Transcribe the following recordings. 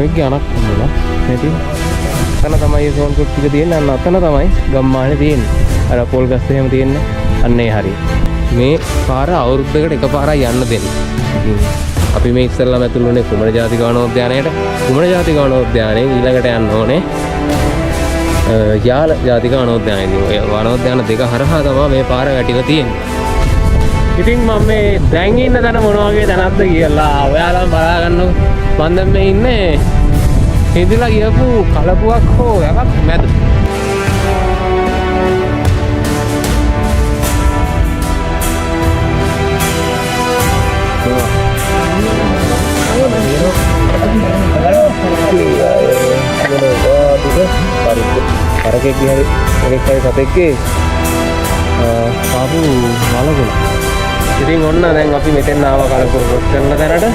ලණුවෙක්ගේ අනක් හම්බුණා. ඉතින් අතන තමයි සෝන් කුට් ටික තියෙන්නේ. අන්න අතන තමයි ගම්මානේ තියෙන්නේ. අර පොල් ගස් එහෙම තියෙන්නේ. අන්න ඒ හරිය. මේ පාර අවුරුද්දකට එකපාරයි යන්න දෙන්නේ. ඉතින් අපි මේ ඉස්සෙල්ලාම ඇතුළුනේ කුමන ජාතික වනෝද්‍යානයට. කුමන ජාතික වනෝද්‍යානයෙන් ඊළඟට යන්න ඕනේ යාල ජාතික වනෝද්‍යානයේදී. ඔය වනෝද්‍යාන දෙක හරහා තමයි මේ පාර වැටිලා තියෙන්නේ. ඉතින් මම මේ දැන් ඉන්න තැන මොන වගේ තැනක්ද කියලා ඔයාලා බලා ගන්නකො. මම දැන් මේ ඉන්නේ හිඳිලා ගියපු කලපුවක් හෝ එකක් මැද. Pakai hari mereka kateke kabu malagun. Jadi ngonna දැන් අපි මෙතෙන් ආවා කලපුර ක්‍රොස් කරන තැනට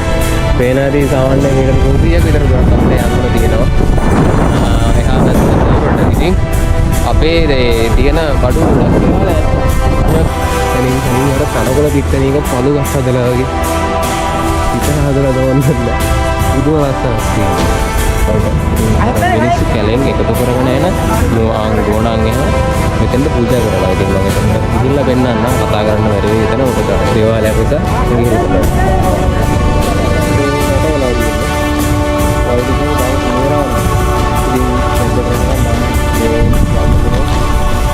පේනාදී සාමාන්‍ය මීටර 300ක් විතර දුරක් අපිට යන්න තියෙනවා. එහා පැත්තට ඉතින් අපේ තියෙන බඩු ගොඩක් තියෙනවා. එනින් අර තනකොළ පිටණීක පළු ගස් හදලා වගේ පිට හදලා දවන්නද. ඉදුව ලස්සනක් තියෙනවා. මිනිස්සු කැලෙන් එකතු කරගෙන එන මොආන් ගෝණාන් එහෙම මෙතෙන්ද පූජා කරලා ඉතින් මම එතන ගිහිල්ලා පෙන්නන්න කතා කරන්න බැරි වෙයි එතන මොකද දේවාලයක් උස ගිහිල්ලා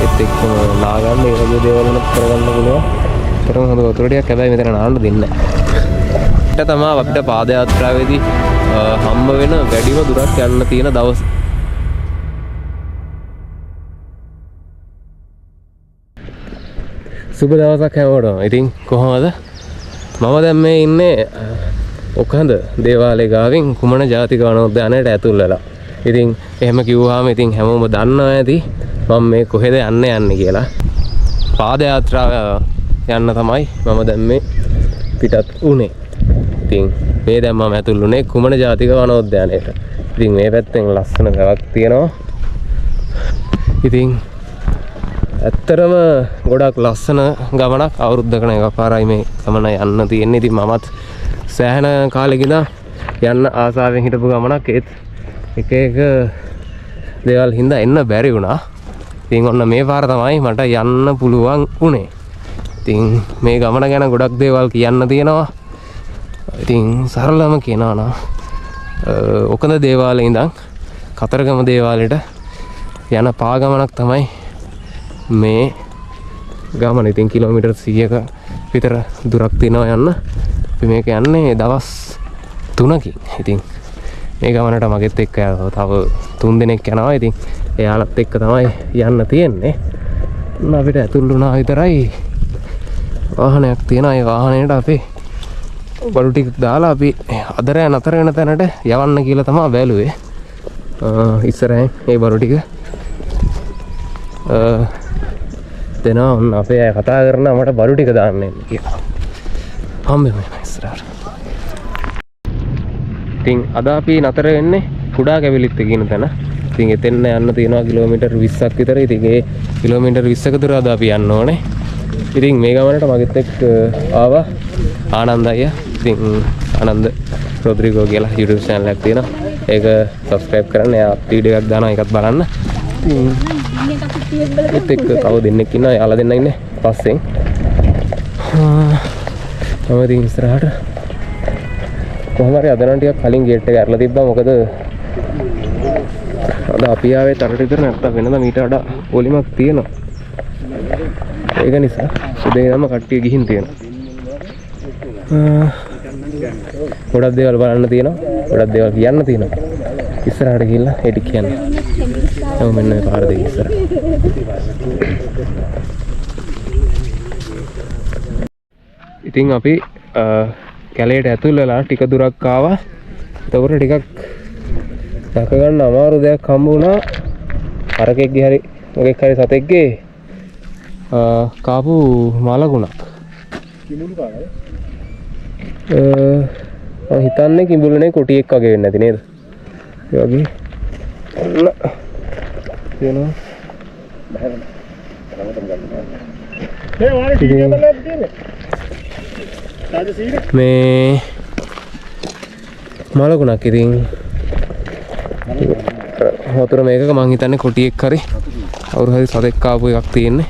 ඒත් එක්ක නාගන්න ඒ වගේ දේවල් වල කරගන්න පුළුවන්. තරම හොඳ වතුර ටිකක් හැබැයි මෙතන නාන්න දෙන්නේ නැහැ. ඊට තමයි අපිට පාද යාත්‍රාවේදී හම්බ වෙන වැඩිම දුරක් යන්න තියෙන දවස්. සුබ දවසක් හැමෝටම. ඉතින් කොහමද? මම දැන් මේ ඉන්නේ ඔකඳ දේවාලය ගාවින් කුමන ජාතික වනෝද්‍යානයට ඇතුල් වෙලා. ඉතින් එහෙම කිව්වහම ඉතින් හැමෝම දන්නවා ඇති මම මේ කොහෙද යන්නේ කියලා. පාද යාත්‍රාව යන්න තමයි මම දැන් මේ පිටත් උනේ. ඉතින් මේ දැන් මම ඇතුළුනේ කුමන ජාතික වනෝද්‍යානයට. ඉතින් මේ පැත්තෙන් ලස්සන ගලක් තියෙනවා. ඉතින් ඇත්තරම ගොඩක් ලස්සන ගමනක් අවුරුද්දකට එකපාරයි මේ ගමන යන්න තියෙන්නේ. ඉතින් මමත් සෑහෙන කාලෙක ඉඳන් යන්න ආසාවෙන් හිටපු ගමනක්. ඒත් එක එක දේවල් හින්දා එන්න බැරි වුණා. ඉතින් ඔන්න මේ පාර තමයි මට යන්න පුළුවන් උනේ. ඉතින් මේ ගමන ගැන ගොඩක් දේවල් කියන්න තියෙනවා. ඉතින් සරලවම කියනවා නම් ඔකඳ දේවාලේ ඉඳන් කතරගම දේවාලයට යන පාගමනක් තමයි මේ ගමන. ඉතින් කිලෝමීටර් 100ක විතර දුරක් තියෙනවා යන්න. අපි මේක යන්නේ දවස් 3කින්. ඉතින් මේ ගමනට මගෙත් එක්ක තව 3 දෙනෙක් යනවා. ඉතින් එයාලත් එක්ක තමයි යන්න තියෙන්නේ. අපිට ඇතුල් වුණා විතරයි වාහනයක් තියෙනවා. ඒ වාහනේට අපි බඩු ටික දාලා අපි අදරෑ නතර වෙන තැනට යවන්න කියලා තමයි බැලුවේ. ඉස්සරහින් ඒ බඩු ටික දෙනවා. ඔන්න අපේ අය කතා කරනවා මට බඩු ටික දාන්න එන්න කියලා. හම්බෙමු ඉස්සරහට. ඉතින් අද අපි නතර වෙන්නේ කුඩා කැවිලිත් කියන තැන. ඉතින් එතෙන් යන්න තියෙනවා කිලෝමීටර් 20ක් විතර. ඉතින් ඒ කිලෝමීටර් 20ක දුර අද අපි යන්න ඕනේ. ඉතින් මේ ගමනට මගෙත් එක්ක ආවා ආනන්ද අයියා. ඉතින් ආනන්ද රොඩ්රිගෝ කියලා YouTube channel එකක් තියෙනවා. ඒක subscribe කරන්න. එයා වීඩියෝ එකක් දානවා. ඒකත් බලන්න. ඉතින් ඒත් එක්ක තව දෙන්නෙක් ඉන්නවා. යාලා දෙන්න ඉන්නේ පස්සෙන්. මම ඉතින් ඉස්සරහට කොහොම හරි අද නම් ටිකක් කලින් ගේට් එක අරලා තිබ්බා. මොකද අද අපි ආවේ තරට විතර නැත්තම් වෙනදා මීට වඩා පොලිමක් තියෙනවා. ඒක නිසා උදේම කට්ටිය ගිහින් තියෙනවා. ගොඩක් දේවල් බලන්න තියෙනවා. ගොඩක් දේවල් කියන්න තියෙනවා. ඉස්සරහට ගිහිල්ලා ඒ ටික කියන්න. ඔව් මෙන්න මේ පාර දෙක ඉස්සර. ඉතින් අපි කැලේට ඇතුල් වෙලා ටික දුරක් ආවා. ඒතකොට ටිකක් දැක ගන්න අමාරු දෙයක් හම්බ වුණා. හරකෙක්ගේ හරි මොකෙක් හරි සතෙක්ගේ කාපු මලගුණක්. කිඹුළු කාරද? මම හිතන්නේ කිඹුළුනේ කොටියෙක් වගේ වෙන්නේ නැති නේද? ඒ වගේ තියෙනවා. මේ මලගුණක් ඉතින් වතුර මේකක මං හිතන්නේ කොටියෙක් හරි කවුරු හරි සතෙක් ආපු එකක් තියෙන්නේ.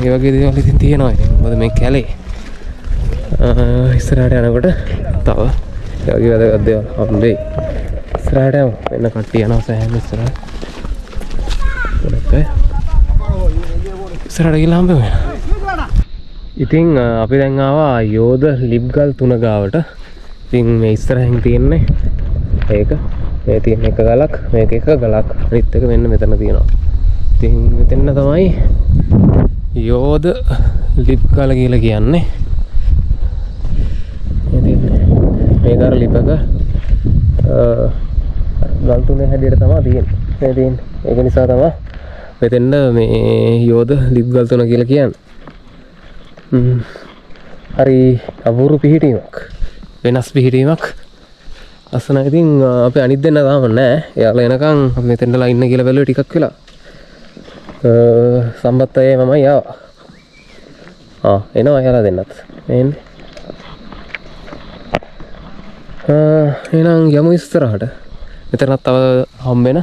ඒ වගේ දේවල් ඉතින් තියෙනවා ඉතින්. මොකද මේ කැලේ ඉස්සරහට යනකොට තව ඒ වගේ වැදගත් දේවල් හම්බෙයි. ඉස්සරහට යමු. එන්න කට්ටිය යනවා සෑහෙන ඉස්සරහට. ඉස්සරහට ගිහලා හම්බෙමු. ඉතින් අපි දැන් ආවා යෝධ ලිප්ගල් 3 ගාවට. ඉතින් මේ ඉස්සරහින් තියෙන්නේ ඒක. මේ තියෙන එක ගලක්, මේක එක ගලක්. අනිත් එක මෙන්න මෙතන තියෙනවා. ඉතින් මෙතන තමයි යෝධ ලිප්ගල කියලා කියන්නේ. ඉතින් මේක අර ලිපක ගල් තුනේ හැඩයට තමයි තියෙන්නේ. ඒක නිසා තමයි මෙතෙන්ද මේ යෝධ ලිප්ගල් 3 කියලා කියන්නේ. හරි අපූර්ව පිහිටීමක්. වෙනස් පිහිටීමක්. අසන ඉතින් අපි අනිත් දෙන්න තාම නැහැ. එයාලා එනකන් අපි මෙතෙන්දලා ඉන්න කියලා බැලුවේ ටිකක් වෙලා. සම්බත් අය මමයි ආවා. එනවා එයාලා දෙන්නත්. එන්නේ. එහෙනම් යමු ඉස්සරහට. මෙතනත් තව හම්බෙන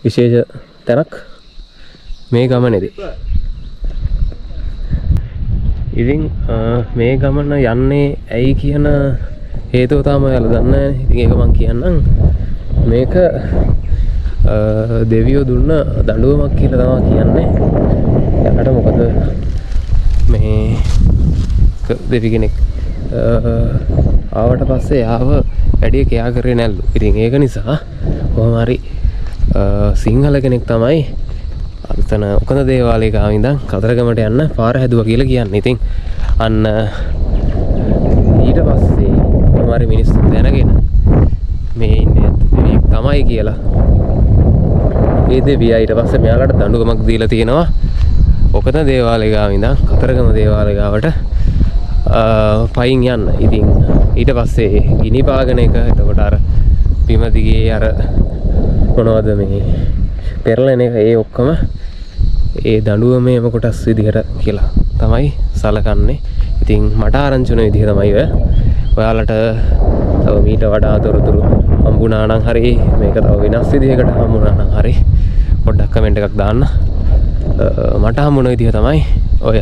විශේෂ තැනක් මේ ගමනේදී. ඉතින් මේ ගමන යන්නේ ඇයි කියන හේතුව තාම ඔයාලා දන්නේ නැහැ. ඉතින් ඒක මම කියන්නම්. මේක දෙවියෝ දුන්න දඬුවමක් කියලා තමයි කියන්නේ. එයාට මොකද මේ දෙවි කෙනෙක් ආවට පස්සේ ආව වැඩි කෑ කරේ නැල්ලු. ඉතින් ඒක නිසා කොහොම හරි සිංහල කෙනෙක් තමයි අතන උකඳ දේවාලයේ ගාව ඉඳන් කතරගමට යන්න පාර හැදුවා කියලා කියන්නේ. ඉතින් අන්න ඊට පස්සේ කොහොම හරි මිනිස්සු දැනගෙන මේ ඉන්නේ දෙවියෙක් තමයි කියලා. ඒ දෙවියා ඊට පස්සේ මෙයාලට දඬුවමක් දීලා තියෙනවා. උකඳ දේවාලයේ ගාව ඉඳන් කතරගම දේවාලයේ ගාවට පයින් යන්න. ඉතින් ඊට පස්සේ ගිනි පාගන එක එතකොට අර බිම දිගේ අර මොනවද මේ පෙරලෙන එක ඒ ඔක්කොම ඒ දඬුවමේම කොටස් විදිහට කියලා තමයි සලකන්නේ. ඉතින් මට ආරංචි වෙන විදිහ තමයි ඔයාලට තව මීට වඩා තොරතුරු හම්බුණා නම් හරි මේක තව වෙනස් විදිහකට හම්බුණා නම් හරි පොඩ්ඩක් කමෙන්ට් එකක් දාන්න. මට හම්බුණ විදිහ තමයි ඔය.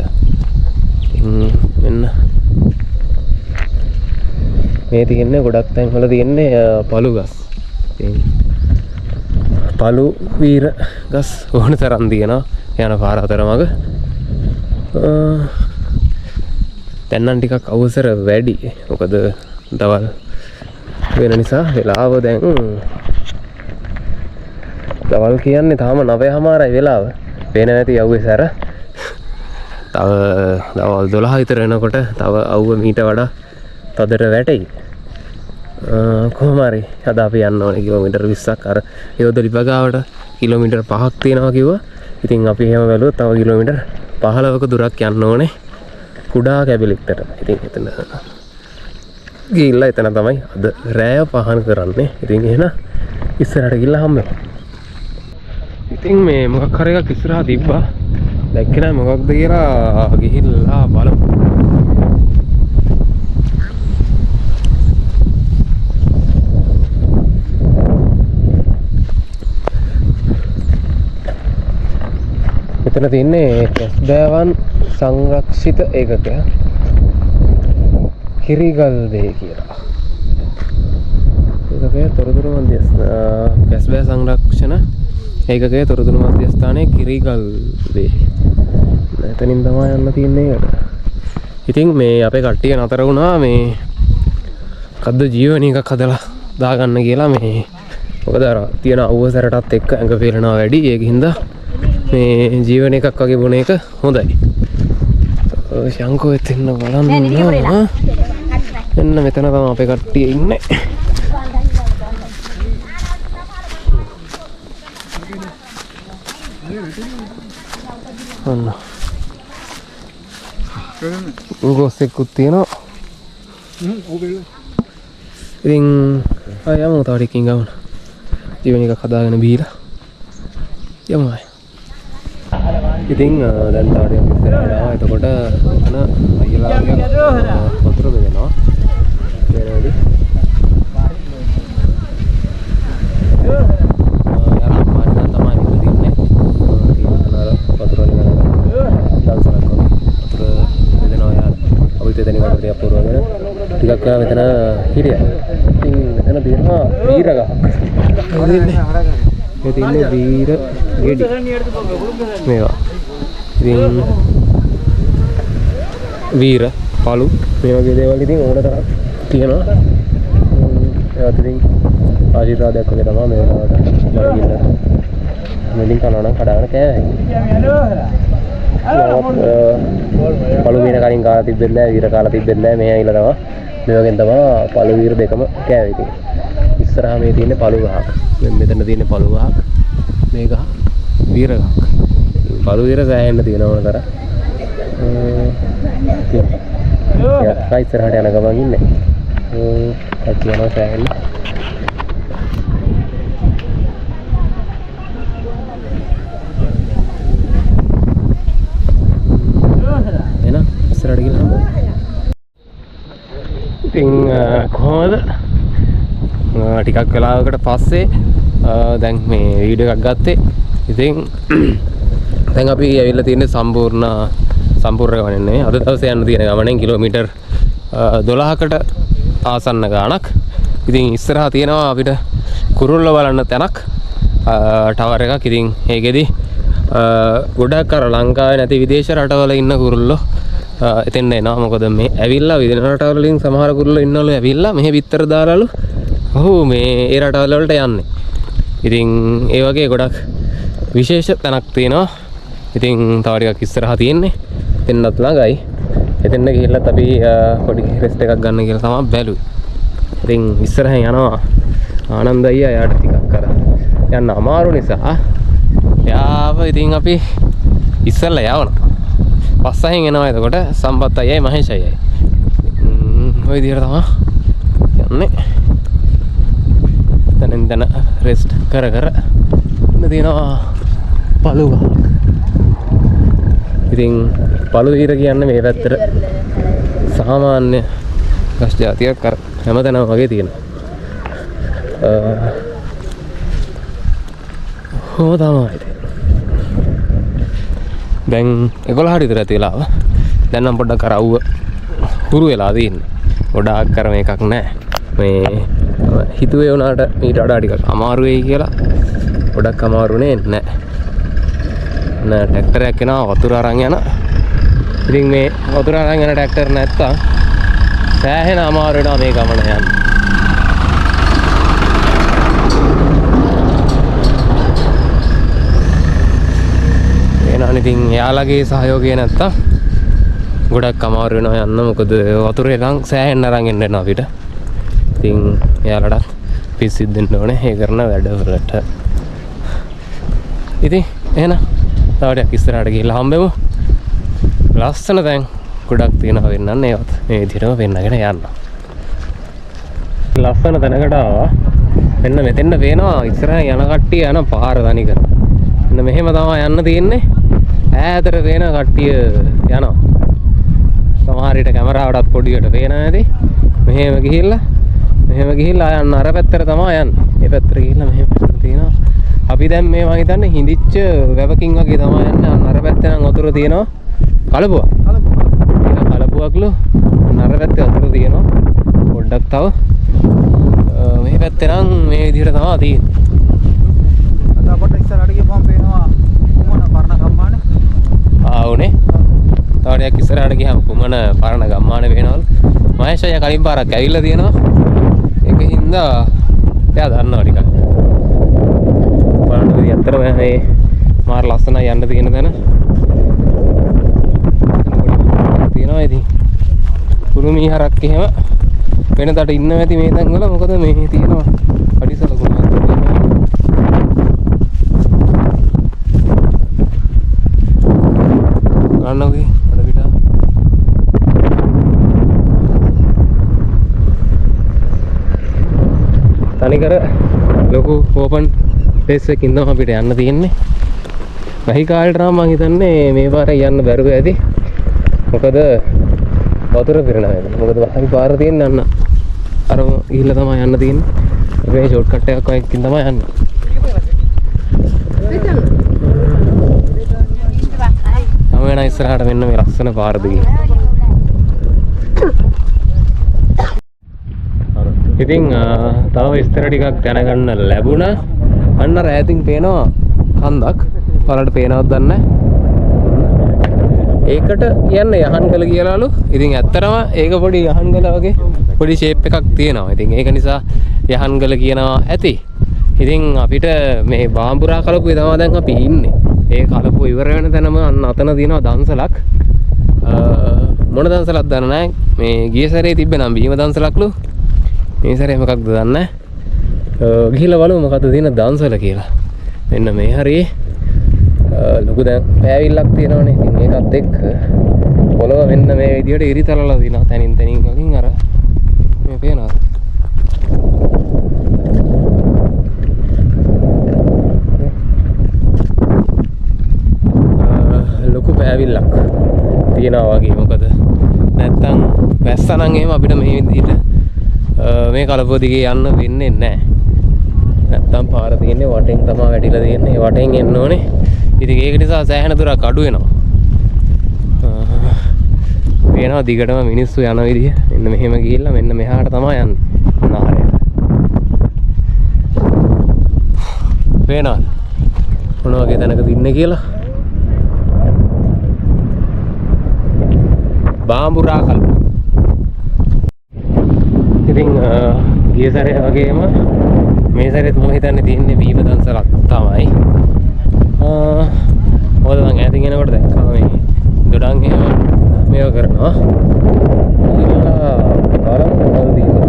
මෙන්න මේ තියෙන්නේ ගොඩක් තැන්වල තියෙන්නේ පළු ගස්. ඉතින් පළු වීර ගස් ඕන තරම් තියෙනවා යන පාර අතරමඟ. දැන් නම් ටිකක් අවසර වැඩි. මොකද දවල් වෙන නිසා වෙලාව දැන් දවල් කියන්නේ තාම 9:00යි වෙලාව. වෙන නැති යව්වේ සැර. තව දවල් 12 විතර වෙනකොට තව අවුව මීට වඩා තදට වැටෙයි. කොහොම හරි අද අපි යන්න ඕනේ කිලෝමීටර් 20ක් අර යෝධ ලිපගාවට කිලෝමීටර් 5ක් තියෙනවා කිව්වා. ඉතින් අපි එහෙම බැලුවොත් තව කිලෝමීටර් 15ක දුරක් යන්න ඕනේ කුඩා කැබිලිත්තට. ඉතින් එතන ගිහිල්ලා එතන තමයි අද රෑය පහන් කරන්නේ. ඉතින් එහෙනම් ඉස්සරහට ගිහිල්ලා හම්බෙමු. ඉතින් මේ මොකක් හරි එකක් ඉස්සරහා තිබ්බා. දැක්කේ නැහැ මොකක්ද කියලා ගිහිල්ලා බලමු. මෙතන තියෙන්නේ කැස්බෑවන් සංරක්ෂිත ඒකකය කිරිගල්වේ කියලා. ඒකකය තොරතුරු මධ්‍යස්ථාන කැස්බෑ සංරක්ෂණ ඒකකය තොරතුරු මධ්‍යස්ථානයේ කිරිගල්වේ. එතනින් තමයි යන්න තියෙන්නේ ඒකට. ඉතින් මේ අපේ කට්ටිය නතර වුණා මේ කද්ද ජීවන එකක් හදලා දාගන්න කියලා. මේ මොකද අර තියෙන අවසරටත් එක්ක ඇඟ පෙරනවා වැඩි. ඒකින්ද මේ ජීවන එකක් වගේ බොන එක හොඳයි. ශංකෝ එතන බලන්න. එන්න මෙතන තමයි අපේ කට්ටිය ඉන්නේ. ඔන්න. ගොස්සෙකුත් තියෙනවා. ඉතින් යමු තව ටිකකින් ගමන. ජීවන එකක් හදාගෙන බීලා යමු ආයි. ඉතින් දැන් තව ටිකක් ඉස්සරහට ආවා. එතකොට එතන අයියලාගේ වතුර බෙදෙනවා. ටිකක් වෙලා මෙතන හිටියා. ඉතින් මෙතන තියෙනවා වීර ගහක්. මේ තියෙන්නේ වීර ගෙඩි. මේවා. ඉතින් වීර පළු මේ වගේ දේවල් ඉතින් ඕන තරම් තියෙනවා. ඒවත් ඉතින් ආශිර්වාදයක් වගේ තමයි මේ වෙලාවට බලගින්න. මෙලින් කනවා නම් කඩාගෙන කෑවේ. පළු වීර කලින් කාලා තිබෙන්නේ නැහැ, වීර කාලා තිබෙන්නේ නැහැ. මේ ඇවිල්ලා තමයි මේ වගේ තමයි පළු වීර දෙකම කෑවේ ඉතින්. ඉස්සරහා මේ තියෙන්නේ පළු ගහක්. මෙතන තියෙන්නේ පළු ගහක්. මේ ගහ වීර ගහක්. පළු වීර සෑහෙන්න තියෙනවා නතර. ඉස්සරහට යන ගමන් ඉන්නේ. යනවා සෑහෙන්න. එන ඉස්සරහට ගිහලා ඉතින් කොහොමද ටිකක් වෙලාවකට පස්සේ දැන් මේ වීඩියෝ එකක් ගත්තේ. ඉතින් දැන් අපි ඇවිල්ලා තියෙන්නේ සම්පූර්ණ ගමන නෙවෙයි. අද දවසේ යන්න තියෙන ගමනෙන් කිලෝමීටර් 12කට ආසන්න ගාණක්. ඉතින් ඉස්සරහා තියෙනවා අපිට කුරුල්ල බලන්න තැනක්. ටවර් එකක්. ඉතින් ඒකෙදි ගොඩක් අර ලංකාවේ නැති විදේශ රටවල ඉන්න කුරුල්ලෝ එතෙන්ට එනවා. මොකද මේ ඇවිල්ලා විදේශ රටවල වලින් සමහර කුරුල්ලෝ ඉන්නවලු ඇවිල්ලා මෙහෙ පිටර දාලාලු ඔහු මේ ඒ රටවල වලට යන්නේ. ඉතින් ඒ වගේ ගොඩක් විශේෂ තැනක් තියෙනවා. ඉතින් තව ටිකක් ඉස්සරහා තියෙන්නේ. එතනත් ළඟයි. එතෙන්ට ගිහිල්ලත් අපි පොඩි රෙස්ට් එකක් ගන්න කියලා තමයි බැලුවේ. ඉතින් ඉස්සරහින් යනවා ආනන්දයි යාට ටිකක් අර යන්න අමාරු නිසා යාව ඉතින් අපි ඉස්සෙල්ලා යවනවා. පස්සෙන් එනවා එතකොට සම්පත් අයයි මහේෂ් අයයි. ওই විදිහට තමයි යන්නේ. තැන රෙස්ට් කර ඉන්න තියෙනවා පළුව. ඉතින් පළු වීර කියන්නේ මේ පැත්තට සාමාන්‍ය ගස් జాතියක් අර හැමතැනම වගේ තියෙනවා. තමයි. දැන් 11ට විතර ඇති වෙලාව. දැන් නම් පොඩ්ඩක් අර අවුව හුරු වෙලා තියෙන්නේ. ගොඩාක් කරම එකක් නැහැ. මේ හිතුවේ උනාට ඊට වඩා ටිකක් අමාරු වෙයි කියලා. ගොඩක් අමාරුනේ නැහැ. නෑ ට්‍රැක්ටරයක් එනවා වතුර අරන් යන. ඉතින් මේ වතුර අරන් යන ට්‍රැක්ටර් නැත්තම් සෑහෙන අමාරු වෙනවා මේ ගමන යන්න. එනවා ඉතින් එයාලගේ සහයෝගය නැත්තම් ගොඩක් අමාරු වෙනවා යන්න. මොකද වතුරේ නම් සෑහෙන අරන් එන්න වෙනවා අපිට. ඉතින් එයාලටත් පිස්සිත් දෙන්න ඕනේ ඒ කරන වැඩවලට. ඉතින් එහෙනම් තවටයක් ඉස්සරහට ගිහිල්ලා හම්බෙමු. ලස්සන තැන් ගොඩක් තියෙනවා වෙන්නන්න ඒවත් මේ විදිහටම වෙන්නගෙන යන්න. ලස්සන තැනකට ආවා. මෙන්න මෙතෙන්ද පේනවා ඉස්සරහින් යන කට්ටිය යන පාර තනිකර. මෙන්න මෙහෙම තමයි යන්න තියෙන්නේ. ඈතට පේන කට්ටිය යනවා. සමහර විට කැමරාවටත් පොඩියට පේනවා ඇති. මෙහෙම ගිහිල්ලා යන්න අර පැත්තට තමයි යන්නේ. මේ පැත්තට ගිහිල්ලා මෙහෙම තියෙනවා. අපි දැන් මේ මම හිතන්නේ හිඳිච්ච වැවකින් වගේ තමයි යන්නේ. අර පැත්තේ නම් වතුර තියෙනවා. කලපුවක්ලු. අර පැත්තේ වතුර තියෙනවා. පොඩ්ඩක් තව. මේ පැත්තේ නම් මේ විදිහට තමයි තියෙන්නේ. අද අපිට ඉස්සරහට ගිහම පේනවා කුමන පරණ ගම්මානේ. ආවුනේ. තව ටිකක් ඉස්සරහට ගියම කුමන පරණ ගම්මානේ පේනවලු. මහේෂ් අයියා කලින් පාරක් ඇවිල්ලා තියෙනවා. ඒකින්ද එයා දන්නවා ටිකක්. බලන්න ඇත්තටම මේ මාර ලස්සනයි යන්න තියෙන තැන. තියෙනවා ඉතින්. කුරුමී හරක් එහෙම වෙනතට ඉන්න ඇති මේ තැන් වල. මොකද මේ තියෙනවා පඩිසල කුරුමී. ගන්නෝගේ අඩ පිට. තනිකර ලොකු ඕපන් ස්පේස් එකකින් තමයි අපිට යන්න තියෙන්නේ. වැහි කාලේට නම් මම හිතන්නේ මේ පාරේ යන්න බැරුව ඇති. මොකද වතුර පිරෙනවා නේද? මොකද වැහි පාර තියෙන්නේ අන්න අර ගිහිල්ලා තමයි යන්න තියෙන්නේ. මේ ෂෝට් කට් එකක් වයිකින් තමයි යන්නේ. මම වෙන ඉස්සරහට මෙන්න මේ ලස්සන පාර දිගේ. ඉතින් තව විස්තර ටිකක් දැනගන්න ලැබුණා. අන්න රෑතින් පේනවා කන්දක්. ඔයාලට පේනවද දන්නේ නැහැ. ඒකට කියන්නේ යහන්ගල කියලාලු. ඉතින් ඇත්තටම ඒක පොඩි යහන්ගල වගේ පොඩි ෂේප් එකක් තියෙනවා. ඉතින් ඒක නිසා යහන්ගල කියනවා ඇති. ඉතින් අපිට මේ බාම්බුරා කලපුවේ තමයි දැන් අපි ඉන්නේ. ඒ කලපුව ඉවර වෙන තැනම අන්න අතන තියෙනවා දන්සලක්. මොන දන්සලක්ද දන්නේ නැහැ. මේ ගිය සැරේ තිබ්බේ නම් බීම දන්සලක්ලු. මේ සැරේ මොකක්ද දන්නේ නැහැ. ගිහිල්ලා බලමු මොකද්ද තියෙන දන්සල කියලා. මෙන්න මේ හරියේ ලොකු දැන් පෑවිල්ලක් තියෙනවනේ. ඉතින් ඒකත් එක්ක පොළව මෙන්න මේ විදියට ඉරිතලලා දිනවා තනින් තනින් වලින් අර මේ පේනවා. ලොකු පෑවිල්ලක් තියෙනවා වගේ. මොකද නැත්තම් වැස්සනම් එහෙම අපිට මේ විදිහට මේ කලපුව දිගේ යන්න වෙන්නේ නැහැ. නැත්තම් පාර තියෙන්නේ වටෙන් තමයි වැටිලා තියෙන්නේ. ඒ වටෙන් එන්න ඕනේ. ඉතින් ඒක නිසා සෑහෙන දුරක් අඩු වෙනවා. පේනවා දිගටම මිනිස්සු යන විදිය. මෙන්න මෙහෙම ගිහිල්ලා මෙන්න මෙහාට තමයි යන්නේ. නහරයට. පේනවද? මොන වගේ තැනකද ඉන්නේ කියලා? බාම්බුරා කල්ප. ඉතින් ගිය සැරේ වගේම මේ සැරේත් මම හිතන්නේ තියෙන්නේ බීම දන්සලක් තමයි. මොකද මං ඈතින් එනකොට දැක්කම මේ දොඩම් එහෙම මේව කරනවා. ඉතින්ලා බලමු මොනවද තියෙන්නේ.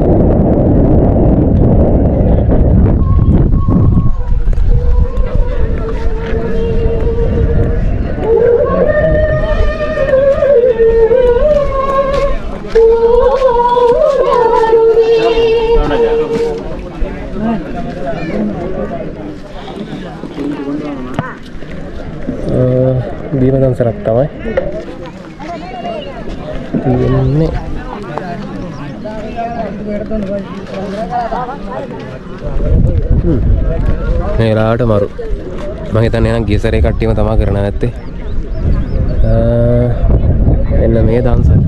බීම දන්සලක් තමයි තියෙන්නේ. මේ වෙලාවට මරු. මම හිතන්නේ නම් ගිය සැරේ කට්ටියම තමයි කරන නැත්තේ. එන්න මේ දන්සල.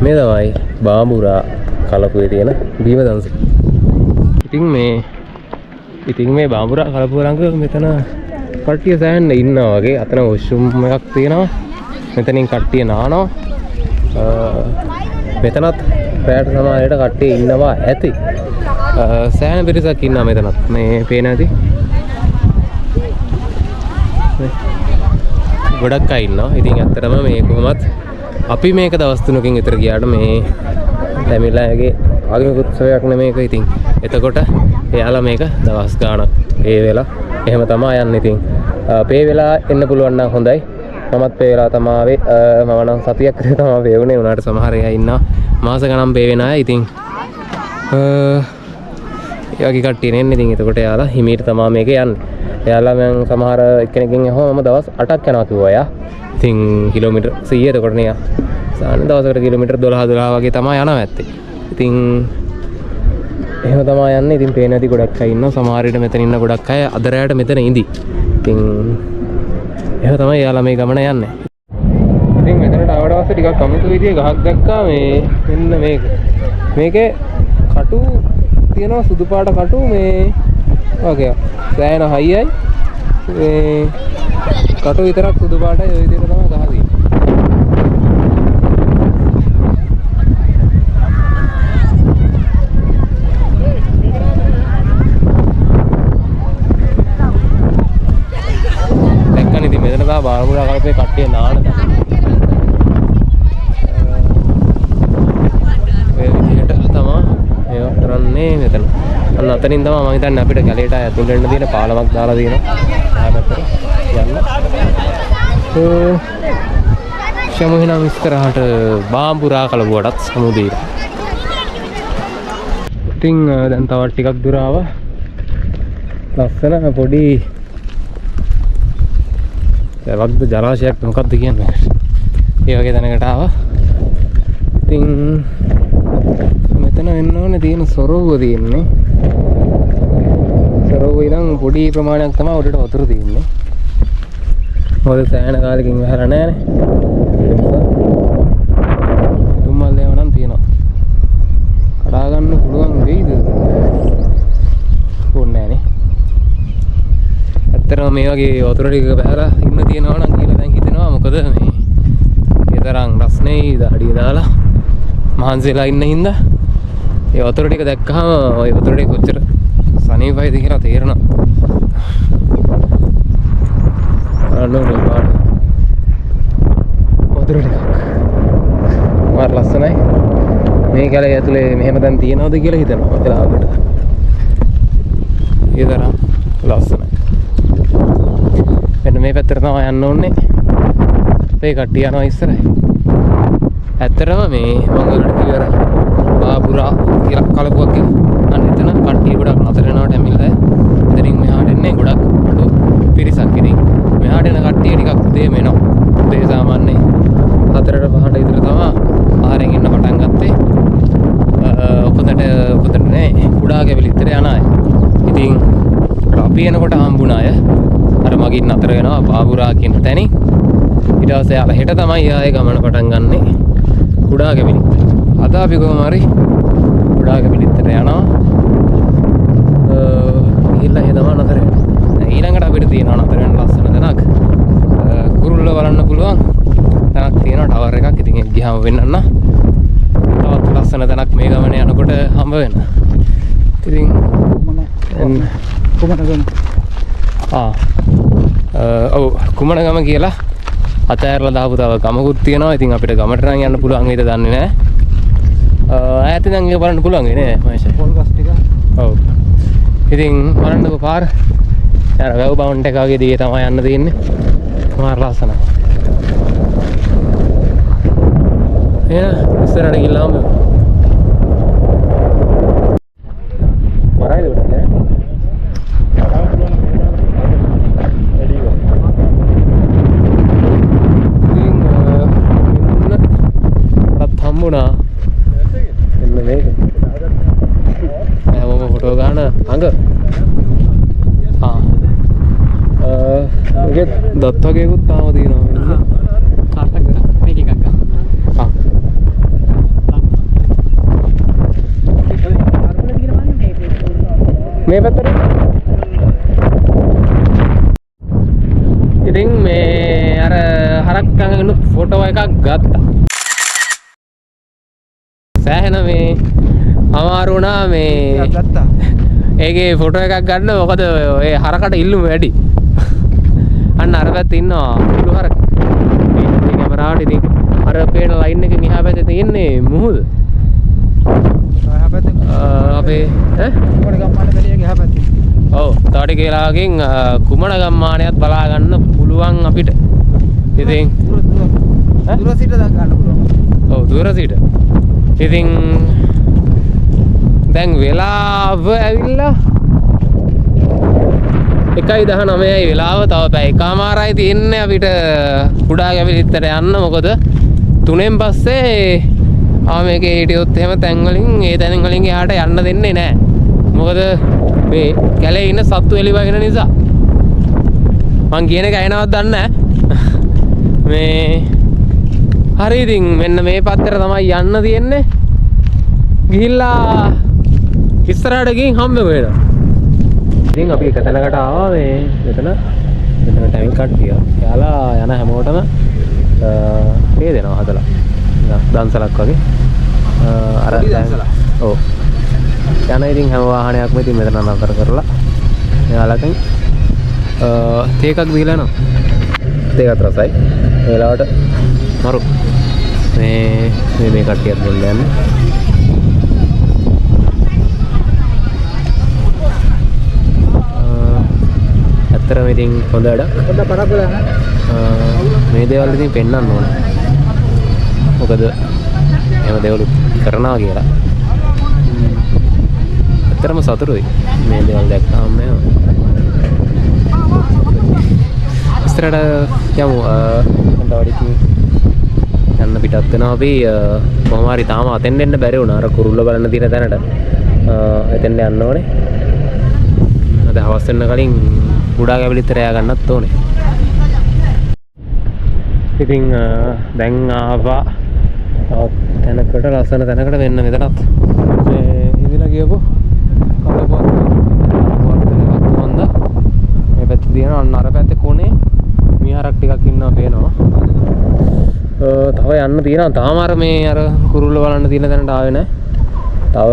මේ තමයි බාම්බුරා කලපුවේ තියෙන බීම දන්සල. ඉතින් මේ බාම්බුරා කලපුව ළඟ මෙතන කට්ටිය සෑහෙන්න ඉන්නවා වගේ. අතන වොෂුම් එකක් තියෙනවා. මෙතනින් කට්ටිය නානවා. මෙතනත් රැයට සමහරවිට කට්ටිය ඉන්නවා ඇති. සෑහෙන පිරිසක් ඉන්නවා මෙතනත්. මේ පේන ඇති. ගොඩක් අය ඉන්නවා. ඉතින් ඇත්තටම මේ කොහොමත් අපි මේක දවස් 3කින් විතර ගියාට මේ තැමිලාගේ ආගමික උත්සවයක් නෙමේක. ඉතින් එතකොට එයාලා මේක දවස් ගාණක් ඒ වෙලා එහෙම තමයි යන්නේ. ඉතින් පේ වෙලා එන්න පුළුවන් නම් හොඳයි. මමත් පේ වෙලා තමයි ආවේ. මම නම් සතියක් විතර තමයි පේ වුණේ. උනාට සමහර අය ඉන්නවා මාස ගණන් පේ වෙන අය. ඉතින් ඒ වගේ කට්ටිය නෙන්නේ. ඉතින් එතකොට එයාලා හිමීට තමයි මේක යන්නේ. එයාලා මම සමහර එක්කෙනකින් අහුවම දවස් 8ක් යනවා කිව්වා එයා. ඉතින් කිලෝමීටර් 100 එතකොට නේ. සාමාන්‍ය දවසකට කිලෝමීටර් 12 වගේ තමයි යනවා ඇත්තේ. ඉතින් එහෙම තමයි යන්නේ. ඉතින් පේන ඇති ගොඩක් අය ඉන්නවා. සමහර විට මෙතන ඉන්න ගොඩක් අය අද රැයට මෙතන ඉඳි. ඉතින් එහෙම තමයි යාලා මේ ගමන යන්නේ. ඉතින් මෙතනට ආවට පස්සේ ටිකක් අමුතු විදිහේ ගහක් දැක්කා. මේ මෙන්න මේක. මේකේ කටු තියෙනවා, සුදු පාට කටු මේ වගේ. සෑහෙන හයියයි. මේ කටු විතරක් සුදු පාටයි. ওই විදිහට තමයි ගහ තියෙන්නේ. බාම්බුරා කල්පේ කට්ටිය නාන දැන්. ඒ විදිහට තමයි මේවා කරන්නේ මෙතන. අන්න අතනින් තමයි මම හිතන්නේ අපිට කැලේට ඇතුල් වෙන්න තියෙන පාලමක් දාලා තියෙනවා. ආ පැත්තට යන්න. ශමුහිනම් ඉස්සරහට බාම්බුරා කලපුවටත් සමුදේට. ඉතින් දැන් තවත් ටිකක් දුර ආවා. ලස්සන පොඩි වක්ද ජලාශයක් මොකක්ද කියන්නේ. ඒ වගේ තැනකට ආවා. ඉතින් මෙතන වෙන්න ඕනේ තියෙන සොරවුව තියෙන්නේ. සොරවුවේ ඉඳන් පොඩි ප්‍රමාණයක් තමයි උඩට වතුර තියෙන්නේ. මොකද සෑහෙන කාලෙකින් වැහලා නැහැනේ. තුම්මල් දේව නම් තියෙනවා. හිතෙනවා මේ වගේ වතුර ටික බහලා ඉන්න තියෙනවා නම් කියලා දැන් හිතෙනවා. මොකද මේ ඒ තරම් රස්නේ දහඩිය දාලා මහන්සිලා ඉන්න හින්දා ඒ වතුර ටික දැක්කහම ওই වතුර ටික කොච්චර සනීපයිද කියලා තේරෙනවා. අනෝනේ පාඩ වතුර ටික මාර ලස්සනයි. මේ කැලේ ඇතුලේ මෙහෙම දැන් තියනවද කියලා හිතෙනවා වෙලාවකට. ඒ තරම් ලස්සනයි. මෙන්න මේ පැත්තට තමයි යන්න ඕනේ. අපේ කට්ටිය යනවා ඉස්සරහ. ඇත්තටම මේ මංගලට කිවර බාබුරා කියලා කලපුවක් කියලා. අන්න එතන කට්ටිය ගොඩක් නතර වෙනවට ඇමිල්ලා. එතනින් මෙහාට එන්නේ ගොඩක් අඩු පිරිසක්. ඉතින් මෙහාට එන කට්ටිය ටිකක් උදේම එනවා. උදේ සාමාන්‍යයෙන් 4ට 5ට විතර තමයි ආහාරයෙන් ඉන්න පටන් ගත්තේ. ඔකදට නෑ කුඩා කැවිලිත්තර යන අය. ඉතින් අපි එනකොට හම්බුණ අය අර මගින් අතර වෙනවා බාබුරා කියන තැනින්. ඊට පස්සේ යාලා හෙට තමයි ආයේ ගමන පටන් ගන්නෙ කුඩා කැවිලිත්තර. අද අපි කොහොම හරි කුඩා කැවිලිත්තර යනවා. ගිහිල්ලා එහෙ තමයි නතර වෙන්නේ. ඊළඟට අපිට තියෙනවා නතර වෙන ලස්සන තැනක්. කුරුල්ල බලන්න පුළුවන් තැනක් තියෙනවා ටවර් එකක්. ඉතින් ඒක ගියාම වෙන්නන්න තවත් ලස්සන තැනක් මේ ගමනේ යනකොට හම්බ වෙනවා. ඉතින් කුමනගම ඔව් කුමනගම කියලා අතෑරලා දාපු තව ගමකුත් තියෙනවා. ඉතින් අපිට ගමට නම් යන්න පුළුවන් වේද දන්නේ නැහැ. ඈත ඉඳන් ඒක බලන්න පුළුවන් නේ මහේෂ්. පොල් ගස් ටික. ඔව්. ඉතින් බලන්නකෝ පාර. යාර වැව් බවුන්ට් එක වගේ දිගේ තමයි යන්න තියෙන්නේ. මාර ලස්සනයි. එන ඉස්සරහට ගිහලාම මරයිද උඩ නේ? හම්බුණා එන්න මේක මම ෆොටෝ ගන්න අඟ ඒකේ දත් වගේකුත් තාම තියෙනවා කාටද මේක එකක් ගන්න මේ පැත්තට ඉතින් මේ අර හරක් අඟනුත් ෆොටෝ එකක් ගත්තා. සෑහෙන මේ අමාරු වුණා මේ ගත්තා. ඒකේ ෆොටෝ එකක් ගන්න. මොකද ඔය හරකට ඉල්ලුම වැඩි. අන්න අර පැත්තේ ඉන්නවා මුළු හරක. මේ කැමරාවට ඉතින් අර පේන ලයින් එකෙන් එහා පැත්තේ තියෙන්නේ මුහුද. එහා පැත්තේ අපේ කුමන ගම්මාන කැලියගේ එහා පැත්තේ. ඔව් තව ටික වෙලාවකින් කුමන ගම්මානයත් බලා ගන්න පුළුවන් අපිට. ඉතින් දුර සිට ගන්න පුළුවන්. ඔව් දුර සිට. ඉතින් දැන් වෙලාව ඇවිල්ලා 1:19යි වෙලාව. තව පැය එකමාරයි තියෙන්නේ අපිට කුඩා කැවිලිත්තට යන්න. මොකද 3න් පස්සේ මේකේ හිටියොත් එහෙම තැන් වලින් ඒ තැන් වලින් එහාට යන්න දෙන්නේ නැහැ. මොකද මේ කැලේ ඉන්න සත්තු එලි වහින නිසා. මං කියන එක ඇහෙනවද දන්නේ නැහැ. මේ හරි ඉතින් මෙන්න මේ පැත්තට තමයි යන්න තියෙන්නේ. ගිහිල්ලා ඉස්සරහට ගිහින් හම්බ වෙනවා. ඉතින් අපි එක තැනකට ආවා මේ මෙතන ටයිම් කට්ටිය. යාලා යන හැමෝටම මේ දෙනවා හදලා. දන්සලක් වගේ. අර ඔව්. යන ඉතින් හැම වාහනයක්ම ඉතින් මෙතන නතර කරලා යාලකින් තේ එකක් දීලා යනවා. තේ එකක් රසයි. ඒ වෙලාවට මරු මේ කට්ටියත් බොන්න යන්නේ. ඇත්තටම ඉතින් හොඳ වැඩක්. පොඩ්ඩක් පරක් වෙලා මේ දේවල් ඉතින් පෙන්වන්න ඕන. මොකද එහෙම දේවල් කරනවා කියලා. ඇත්තටම සතුටුයි මේ දේවල් දැක්කම. ඉස්සරහට යමු. තවඩිකින් යන්න පිටත් වෙනවා අපි. කොහොම හරි තාම අතෙන් එන්න බැරි වුණා. අර කුරුල්ල බලන්න තියෙන තැනට එතෙන් යන්න ඕනේ. අද හවස් වෙන්න කලින් කුඩා කැවිලිත්තර යා ගන්නත් ඕනේ. ඉතින් දැන් ආවා තැනකට ලස්සන තැනකට වෙන්න මෙතනත් මේ ඉඳලා ගියපො කලපුවක් වන්ද මේ පැත්තේ තියෙනවා අන්න අර පැත්තේ කොනේ මිහරක් ටිකක් ඉන්නවා පේනවා. තව යන්න තියෙනවා. තාම අර මේ අර කුරුල්ල බලන්න තියෙන තැනට ආවේ නැහැ. තව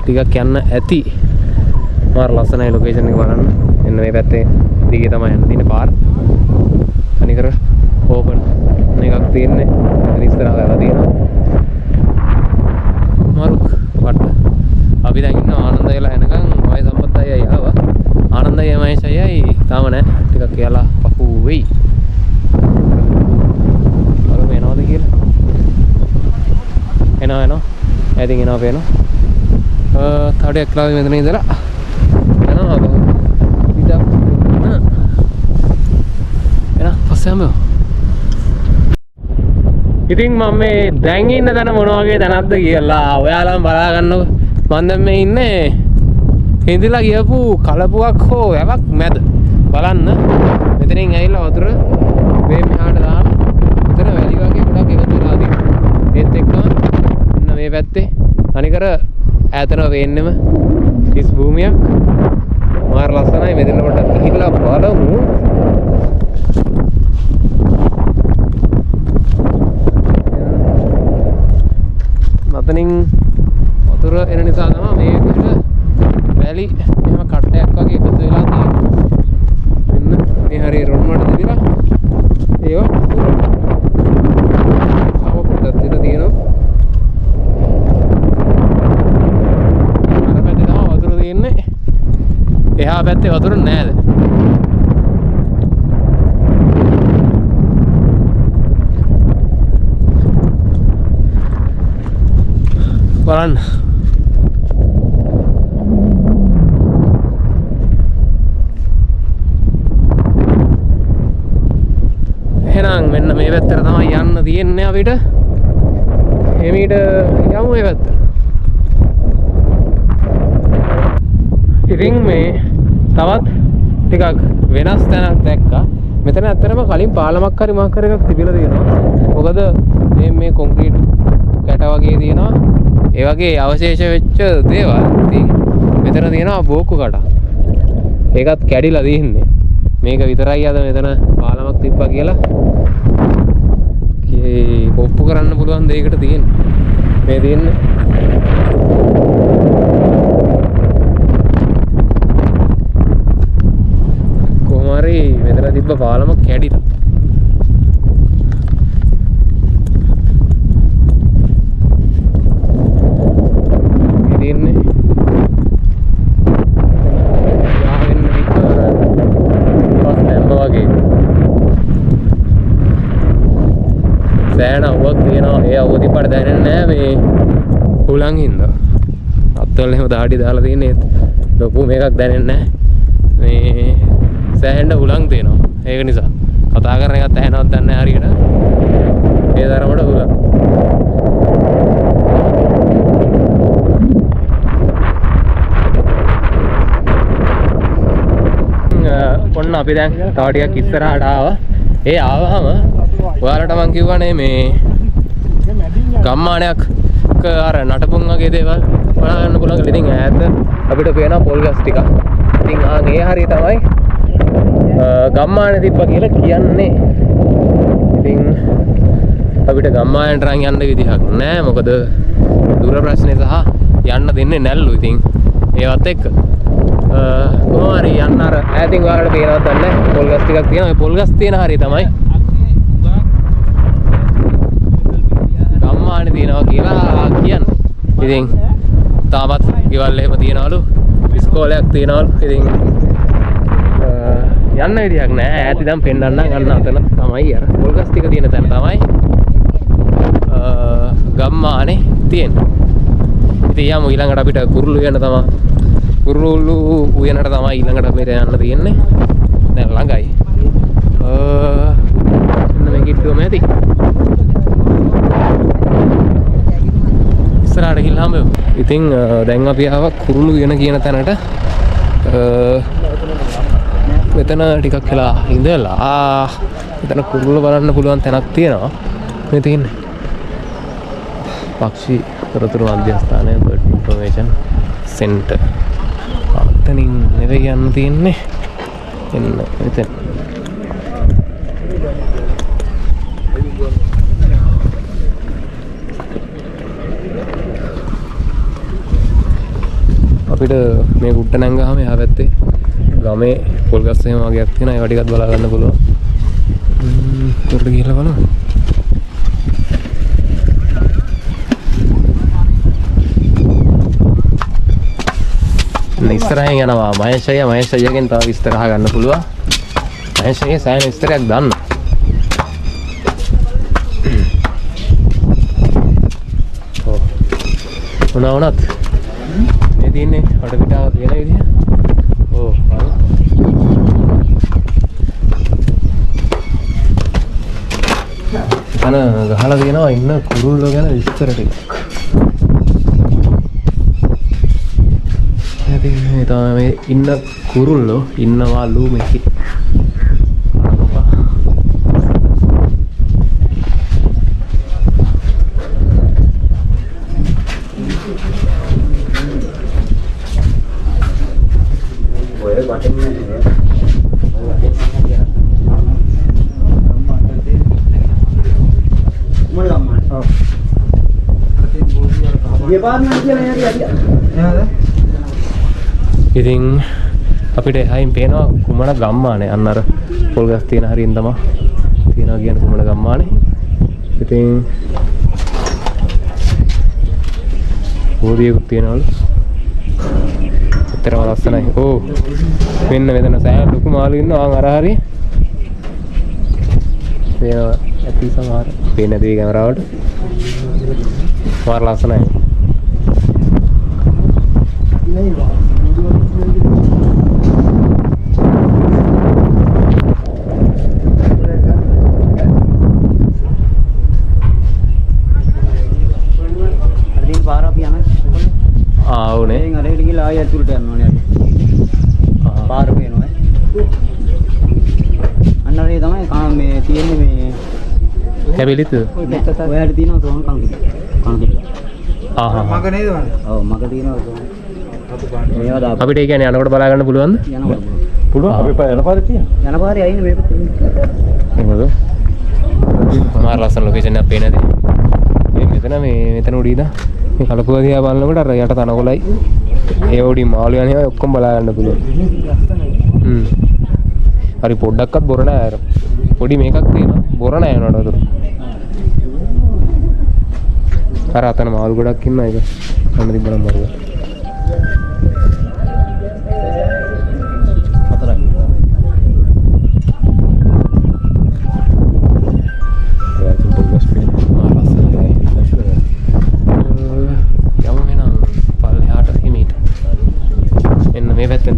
ටිකක් යන්න ඇති. මාර ලස්සනයි ලොකේෂන් එක බලන්න. එන්න මේ පැත්තේ දිගේ තමයි යන්න තියෙන පාර. අනිකර ඕපන් එකක් තියෙන්නේ. ඉතින් ඉස්සරහ ගාලා තියෙනවා. මාරුක් වට. අපි දැන් ඉන්න ආනන්ද වෙලා එනකන් වයි සම්පත් අයියා ආවා. ආනන්ද අයියා මහේෂ් අයියායි තාම නැහැ. ටිකක් කියලා පහු වෙයි. බලමු එනවද කියලා. එනවා. ඇදින් එනවා පේනවා. තවඩයක් ලාවේ මෙතන ඉඳලා එනවා. ඉතින් මම මේ දැන් ඉන්න තැන මොන වගේ තැනක්ද කියලා ඔයාලම බලා ගන්නකො. මම දැන් මේ ඉන්නේ හිඳිලා ගියපු කලපුවක් හෝ වැවක් මැද. බලන්න. මෙතනින් ඇවිල්ලා වතුර මේ මෙහාට දාලා මෙතන වැලි වගේ ගොඩක් එකතු වෙලා තියෙනවා. ඒත් එක්කම ඉන්න මේ පැත්තේ අනිකර ඈතන වෙන්නෙම කිස් භූමියක්. මාර ලස්සනයි. මෙතන පොඩ්ඩක් ගිහිල්ලා බලමු. මතනින් වතුර එන නිසා තමයි මේ විදිහට වැලි එහෙම කට්ටයක් වගේ එකතු වෙලා තියෙන්නේ. මෙන්න මේ හරිය රොන් වලට දෙවිලා ඒවා තව පොඩ්ඩක් දෙන්න තියෙනවා. අර පැත්තේ තමයි වතුර තියෙන්නේ. එහා පැත්තේ වතුර නැහැ. බලන්න. එහෙනම් මෙන්න මේ පැත්තට තමයි යන්න තියෙන්නේ අපිට. එමෙයිට යමු මේ පැත්තට. ඉතින් මේ තවත් ටිකක් වෙනස් තැනක් දැක්කා. මෙතන ඇත්තටම කලින් පාලමක් හරි මොකක් හරි එකක් තිබිලා තියෙනවා. මොකද මේ කොන්ක්‍රීට් කැට වගේ තියෙනවා. ඒ වගේ අවශේෂ වෙච්ච දේවල්. ඉතින් මෙතන තියෙනවා බෝක්කු කඩ. ඒකත් කැඩිලා තියෙන්නේ. මේක විතරයි අද මෙතන පාලමක් තිබ්බා කියලා ඔප්පු කරන්න පුළුවන් දෙයකට තියෙන්නේ. මේ තියෙන්නේ කොහොම හරි මෙතන තිබ්බ පාලම කැඩිලා. සෑහෙන අවුවක් තියෙනවා. ඒ අවුව තිබ්බට දැනෙන්නේ නැහැ මේ හුලං හින්දා. අත්වල එහෙම දාඩි දාලා තියෙන්නේ ලොකු මේකක් දැනෙන්නේ නැහැ. මේ සෑහෙන හුලං තියෙනවා. ඒක නිසා කතා කරන එකත් ඇහෙනවද දන්නේ නැහැ හරියට. ඒ තරමට හුලං. ඔන්න අපි දැන් තව ටිකක් ඉස්සරහට ආවා. ඒ ආවහම ඔයාලට මං කිව්වනේ මේ ගම්මානයක් අර නටපුන් වගේ දේවල් බලා ගන්න පුළුවන් කියලා. ඉතින් ඈත අපිට පේන පොල් ගස් ටිකක්. ඉතින් ඒ හරිය තමයි ගම්මානේ තිබ්බා කියලා කියන්නේ. ඉතින් අපිට ගම්මානට රන් යන්න විදිහක් නැහැ. මොකද දුර ප්‍රශ්නේ සහ යන්න දෙන්නේ නැල්ලු. ඉතින් ඒවත් එක්ක කොහොම හරි යන්න අර ඈතින් ඔයාලට පේනවද දන්නේ නැහැ. පොල් ගස් ටිකක් තියෙනවා. මේ පොල් ගස් තියෙන හරිය තමයි ගම්මානේ තියෙනවා කියලා කියන්නේ. ඉතින් තාමත් ගෙවල් එහෙම තියනවලු. ඉස්කෝලයක් තියනවලු. ඉතින් යන්න විදියක් නැහැ. ඈත ඉඳන් පෙන්නන්න ගන්න අතන තමයි අර පොල් ගස් ටික තියෙන තැන තමයි ගම්මානේ තියෙන්නේ. ඉතින් යමු ඊළඟට අපිට කුරුළු යන තමයි. කුරුළු උයනට තමයි ඊළඟට අපිට යන්න තියෙන්නේ. දැන් ළඟයි. එන්න මේ කිට්ටුවම ඇති. ඉස්සරහට ගිහලාම ඉතින් දැන් අපි ආවා කුරුළු උයන කියන තැනට. මෙතන ටිකක් වෙලා ඉඳලා මෙතන කුරුළු බලන්න පුළුවන් තැනක් තියෙනවා. මේ තියෙන්නේ පක්ෂි තොරතුරු මධ්‍යස්ථානය බර්ඩ් ඉන්ෆර්මේෂන් සෙන්ටර්. අතනින් නෙවෙයි යන්න තියෙන්නේ. එන්න එතන. අපිට මේ කුට්ට නැංගාම එහා පැත්තේ ගමේ පොල් ගස් එහෙම වගේක් තියෙනවා. ඒවා ටිකත් බලා ගන්න පුළුවන්. උඩට ගිහලා බලමු. ඉස්සරහින් යනවා මහේෂයගෙන් තව විස්තර අහගන්න පුළුවන්. මහේෂයේ සෑහෙන විස්තරයක් දන්න. ඔව්. වුණත් මේ තියෙන්නේ වඩ පිටාව තියෙන විදිහ. ඔව්. අන ගහලා තියෙනවා ඉන්න කුරුල්ලෝ ගැන විස්තර ටිකක්. මේ තමයි ඉන්න කුරුල්ලෝ ඉන්නවලු මේකේ. ඔය බටන් ඉතින් අපිට එහයින් පේනවා කුමන ගම්මානේ. අන්න අර පොල් ගස් තියෙන හරියින් තමයි තියනවා කියන කුමන ගම්මානේ. ඉතින් බෝධියකුත් තියෙනවලු. උත්තරම ලස්සනයි. ඕ මෙන්න මෙතන සෑහෙන ලොකු මාළු ඉන්නවා. අර හරිය පේනවා ඇති සමහර පේන්නේ නැති කැමරාවට. මාර ලස්සනයි. ඇතුළට යන්න ඕනේ. පාර පේනවා. අන්න හරිය තමයි මේ තියෙන්නේ මේ කැබිලිත්. ඔයාලට තියෙනවා සෝන් කංගිරි. මග නේද වань? ඔව් මග තියෙනවා සෝන්. මේවා දාපන්. අපිට ඒ කියන්නේ යනකොට බලා ගන්න පුළුවන්ද? යනකොට පුළුවන්. අපි යන පාරේ තියෙනවා. යන පාරේ අයිනේ මේ පැත්තේ. එහෙමද? මාර ලස්සන ලොකේෂන් එකක් පේන්නේ නැති. මේ මෙතන උඩින්ද මේ කලපුව දිහා බලනකොට අර යට තනකොළයි ඒ උඩින් මාළු යන ඒවා ඔක්කොම බලා ගන්න පුළුවන්. හරි පොඩ්ඩක්වත් බොර නෑ අර. පොඩි මේකක් තියෙනවා. බොර නෑ නේද උඩ. අර අතන මාළු ගොඩක් ඉන්නවා ඒක. අන්න තිබ්බනම් මරුවා.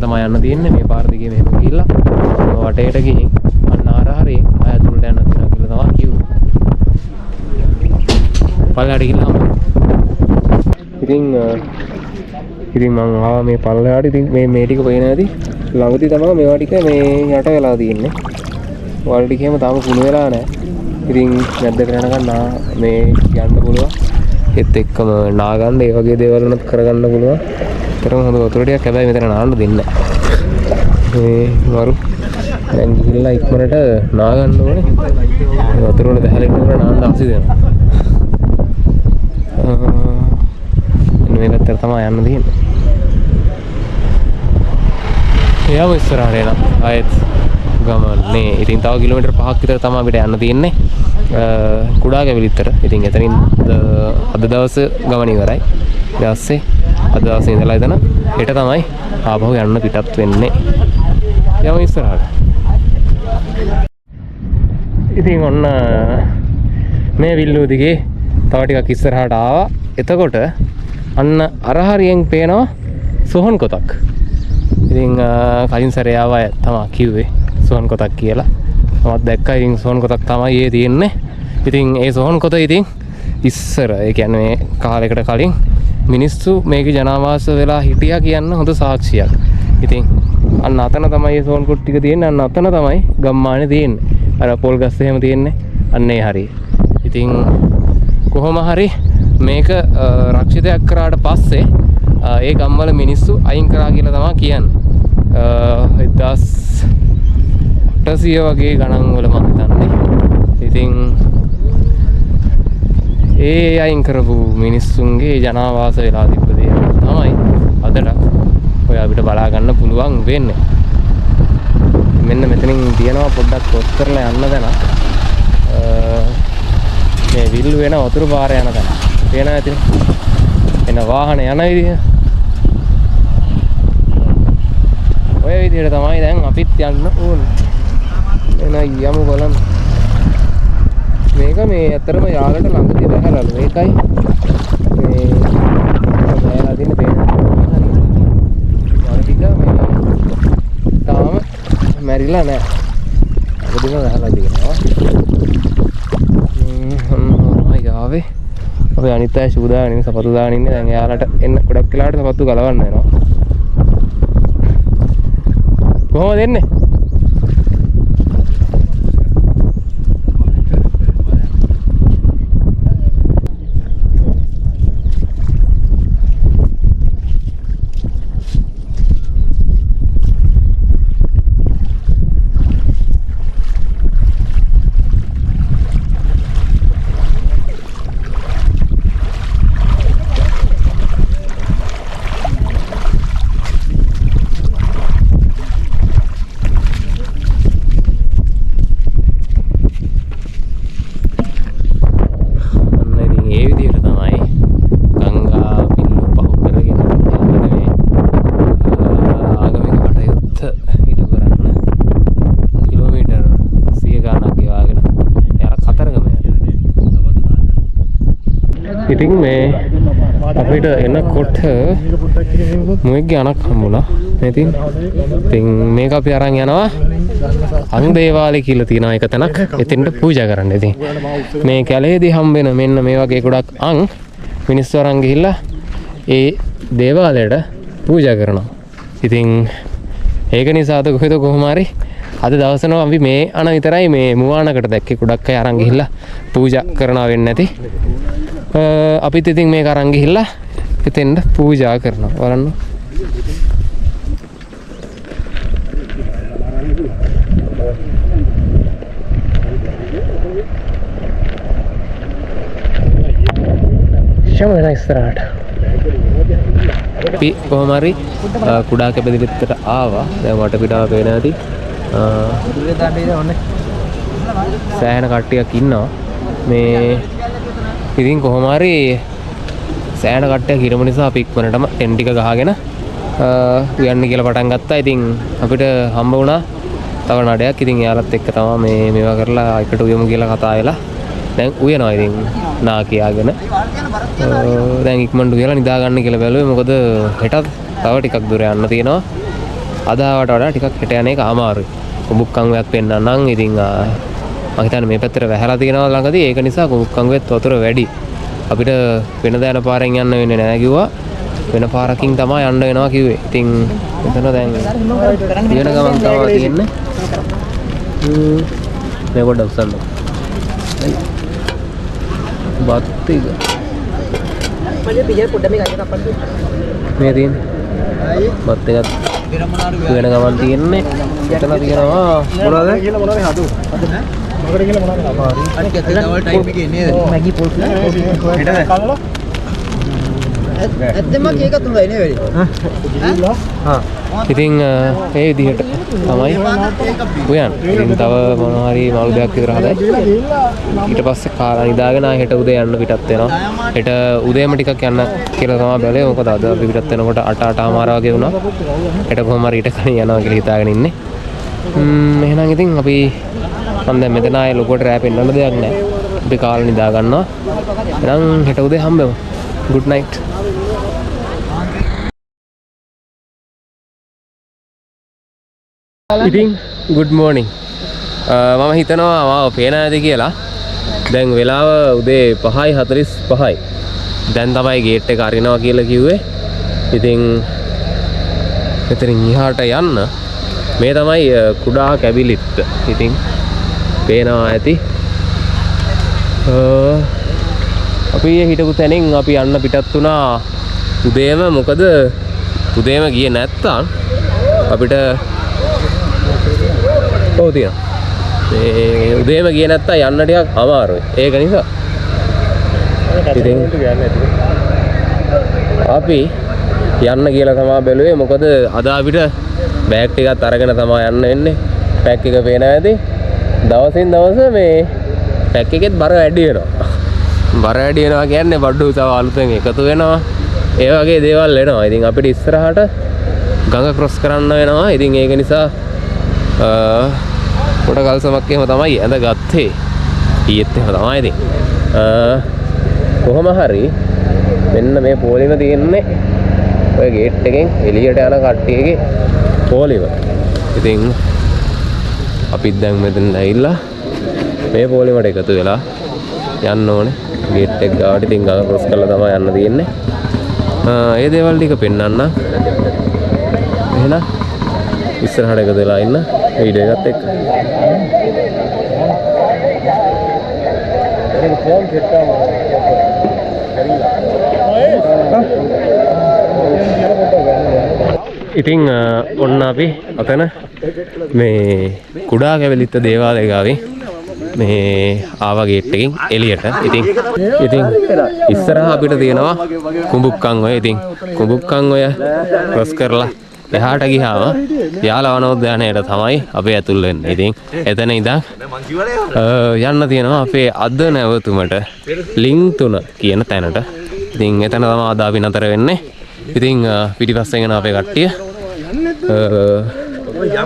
තමයි යන්න තියෙන්නේ. මේ පාර දිගේ මෙහෙම ගිහිල්ලා වටේට ගිහින් අන්න ආර හරිය ආයතුලට යන්න තියෙනවා කියලා තමයි කිව්වේ. පල්ලෙහාට ගිහිල්ලාම ඉතින් මම ආවා මේ පල්ලෙහාට. ඉතින් මේ ටික පේන ඇති ළඟදී තමයි මේවා ටික මේ යට වෙලා තියෙන්නේ. වල ටිකේම තාම කුණු වෙලා නැහැ. ඉතින් නැද්දට යනකම් මේ යන්න පුළුවන්. ඒත් එක්කම නාගන්න ඒ වගේ දේවල් උනත් කරගන්න පුළුවන්. තරම හොඳ වතුර ටිකක් හැබැයි මෙතන නාන්න දෙන්නේ නැහැ. මේ වරු දැන් ගිහිල්ලා ඉක්මනට නා ගන්න ඕනේ. වතුර වල බහැලා ඉන්නකොට නාන්න ආසි දෙනවා. මේ පැත්තට තමයි යන්න තියෙන්නේ. එයාම ඉස්සරහට එනවා. ආයෙත් ගමන්නේ. ඉතින් තව කිලෝමීටර් 5ක් විතර තමයි අපිට යන්න තියෙන්නේ. කුඩා කැවිලිත්තර. ඉතින් එතනින් අද දවස් ගමන ඉවරයි. ඊට පස්සේ අද දවසේ ඉඳලා එතන හෙට තමයි ආපහු යන්න පිටත් වෙන්නේ. යමු ඉස්සරහට. ඉතින් ඔන්න මේ විල්ලුව දිගේ තව ටිකක් ඉස්සරහට ආවා. එතකොට අන්න අර හරියෙන් පේනවා සොහන් කොතක්. ඉතින් කලින් සැරේ ආවා තමයි කිව්වේ සොහන් කොතක් කියලා. මමත් දැක්කා. ඉතින් සොහන් කොතක් තමයි ඒ තියෙන්නේ. ඉතින් ඒ සොහන් කොත ඉතින් ඉස්සර ඒ කියන්නේ කාලයකට කලින් මිනිස්සු මේකේ ජනාවාස වෙලා හිටියා කියන්න හොඳ සාක්ෂියක්. ඉතින් අන්න අතන තමයි ඒ සොහන් කොට ටික තියෙන්නේ. අන්න අතන තමයි ගම්මානේ තියෙන්නේ. අර පොල් ගස් එහෙම තියෙන්නේ. අන්න ඒ හරිය. ඉතින් කොහොම හරි මේක රක්ෂිතයක් කරාට පස්සේ ඒ ගම්වල මිනිස්සු අයින් කරා කියලා තමයි කියන්නේ. 800 වගේ ගණන් වල මම හිතන්නේ. ඉතින් ඒ අයින් කරපු මිනිස්සුන්ගේ ජනාවාස වෙලා තිබ්බ දේ තමයි අදට ඔය අපිට බලා ගන්න පුළුවන් වෙන්නේ. මෙන්න මෙතනින් තියෙනවා පොඩ්ඩක් ක්‍රොස් කරලා යන්න දැන. මේ විල් වෙන වතුර පාර යන තැන. පේනවා ඇතිනේ. එන වාහන යන විදිහ. ඔය විදිහට තමයි දැන් අපිත් යන්න ඕනේ. එන යමු බලන්න. මේක මේ ඇත්තටම යාලට ළඟදී වැහැලලු. ඒකයි මේ වැහැලා තියෙන පේනවා. ටික මේ තාම මැරිලා නැහැ. අපිටම වැහැලා තියෙනවා. ආවේ අපි අනිත් අය ෂූ දාගෙන ඉන්නේ සපත්තු දාගෙන ඉන්නේ. දැන් එයාලට එන්න ගොඩක් වෙලාවට සපත්තු ගලවන්න වෙනවා. කොහොමද එන්නේ? ඉතින් මේ අපිට එනකොට මුවෙක්ගේ අනක් හම්බුණා. ඉතින් මේක අපි අරන් යනවා අං දේවාලේ කියලා තියෙන එක තැනක්. එතෙන්ට පූජා කරන්න. ඉතින් මේ කැලේදී හම්බෙන මෙන්න මේ වගේ ගොඩක් අං මිනිස්සු අරන් ගිහිල්ලා ඒ දේවාලයට පූජා කරනවා. ඉතින් ඒක නිසාද කොහෙද කොහොම හරි අද දවසන අපි මේ අන විතරයි මේ මුවානකට දැක්කේ. ගොඩක් අය අරන් ගිහිල්ලා පූජා කරනවා වෙන්නේ නැති. අපිත් ඉතින් මේක අරන් ගිහිල්ලා එතෙන්ට පූජා කරනවා. බලන්න. ෂම වෙන ඉස්සරහට. අපි කොහොම හරි කුඩා කැපදිලිත්තට ආවා. දැන් වට පිටාව පේන ඇති. සෑහෙන කට්ටියක් ඉන්නවා. මේ ඉතින් කොහොම හරි සෑහෙන කට්ටියක් හිරම නිසා අපි ඉක්මනටම ටෙන් ටික ගහගෙන උයන්න කියලා පටන් ගත්තා. ඉතින් අපිට හම්බ වුණා තව නඩයක්. ඉතින් එයාලත් එක්ක තමයි මේවා කරලා එකට උයමු කියලා කතා වෙලා දැන් උයනවා. ඉතින් නා කියාගෙන දැන් ඉක්මනට උයලා නිදා ගන්න කියලා බැලුවේ. මොකද හෙටත් තව ටිකක් දුර යන්න තියෙනවා. අද ආවට වඩා ටිකක් හෙට යන එක අමාරුයි. කුඹුක්කංගුවක් පෙන්නන්නම්. ඉතින් මම හිතන්නේ මේ පැත්තට වැහැලා තියෙනවා ළඟදී. ඒක නිසා කුඹුක්කංගුවෙත් වතුර වැඩි. අපිට වෙනද යන පාරෙන් යන්න වෙන්නේ නැහැ කිව්වා. වෙන පාරකින් තමයි යන්න වෙනවා කිව්වේ. ඉතින් එතන දැන් වෙන ගමන් තමයි තියෙන්නේ. මේ පොඩ්ඩක් උස්සන්න. බත් ටික. මේ තියෙන්නේ. බත් එකත් වෙන ගමන් තියෙන්නේ. එතන තියෙනවා මොනවද? මොකද කියලා මොනවද? අනික දවල් ටයිම් එකේ නේද? මැගි පොල් හෙටද? ඇත්තම කේක තුනයි නේ වැඩි. ඉතින් ඒ විදිහට තමයි උයන්. ඉතින් තව මොනවා හරි මාළු දෙයක් විතර හදයි. ඊට පස්සේ කාලා නිදාගෙන හෙට උදේ යන්න පිටත් වෙනවා. හෙට උදේම ටිකක් යන්න කියලා තමයි බැලුවේ. මොකද අද අපි පිටත් වෙනකොට 8:00 වගේ වුණා. හෙට කොහොම හරි ඊට කලින් යනවා කියලා හිතාගෙන ඉන්නේ. එහෙනම් ඉතින් අපි මම දැන් මෙතන ආයේ ලොකුවට රෑ පෙන්නන්න දෙයක් නැහැ. අපි කාලා නිදා ගන්නවා. එහෙනම් හෙට උදේ හම්බෙමු. good night. ඉතින් good morning. මම හිතනවා මාව පේන ඇති කියලා. දැන් වෙලාව උදේ 5:45යි. දැන් තමයි ගේට් එක අරිනවා කියලා කිව්වේ. ඉතින් මෙතනින් එහාට යන්න මේ තමයි කුඩා කැබිලිත්ත. ඉතින් පේනවා ඇති. අපි හිටපු තැනින් අපි යන්න පිටත් වුණා උදේම. මොකද උදේම ගියේ නැත්තම් අපිට ඔව් තියෙනවා. මේ උදේම ගියේ නැත්තම් යන්න ටිකක් අමාරුයි. ඒක නිසා ඉතින් අපි යන්න කියලා තමයි බැලුවේ. මොකද අද අපිට බෑග් ටිකක් අරගෙන තමයි යන්න වෙන්නේ. පැක් එක පේනවා ඇති. දවසින් දවස මේ පැක් එකෙත් බර වැඩි වෙනවා. බර වැඩි වෙනවා කියන්නේ බඩු තව අලුතෙන් එකතු වෙනවා. ඒ වගේ දේවල් එනවා. ඉතින් අපිට ඉස්සරහට ගඟ ක්‍රොස් කරන්න වෙනවා. ඉතින් ඒක නිසා පොඩ කල්සමක් එහෙම තමයි ඇඳ ගත්තේ. ඊයේත් එහෙම තමයි ඉතින්. කොහොම හරි මෙන්න මේ පොලිම තියෙන්නේ ඔය ගේට් එකෙන් එළියට යන කට්ටියගේ පොලිම. ඉතින් අපිත් දැන් මෙතන ඇවිල්ලා මේ පොලිමට එකතු වෙලා යන්න ඕනේ. ගේට් එක ගාවට ඉතින් ගඟ ක්‍රොස් කරලා තමයි යන්න තියෙන්නේ. ඒ දේවල් ටික පෙන්නන්න. එහෙනම් ඉස්සරහට එකතු වෙලා ඉන්න වීඩියෝ එකත් එක්ක. ඉතින් ඔන්න අපි අතන මේ කුඩා කැවලිත්ත දේවාලය ගාවින් මේ ආවා ගේට් එකකින් එළියට. ඉතින් ඉස්සරහා අපිට තියෙනවා කුඹුක්කන් ඔය. ඉතින් කුඹුක්කන් ඔය ක්‍රොස් කරලා එහාට ගියාම යාල වනෝද්‍යානයට තමයි අපි ඇතුල් වෙන්නේ. ඉතින් එතන ඉඳන් යන්න තියෙනවා අපේ අද නැවතුමට ලිං 3 කියන තැනට. ඉතින් එතන තමයි අද අපි නතර වෙන්නේ. ඉතින් පිටිපස්සෙන් එන අපේ කට්ටිය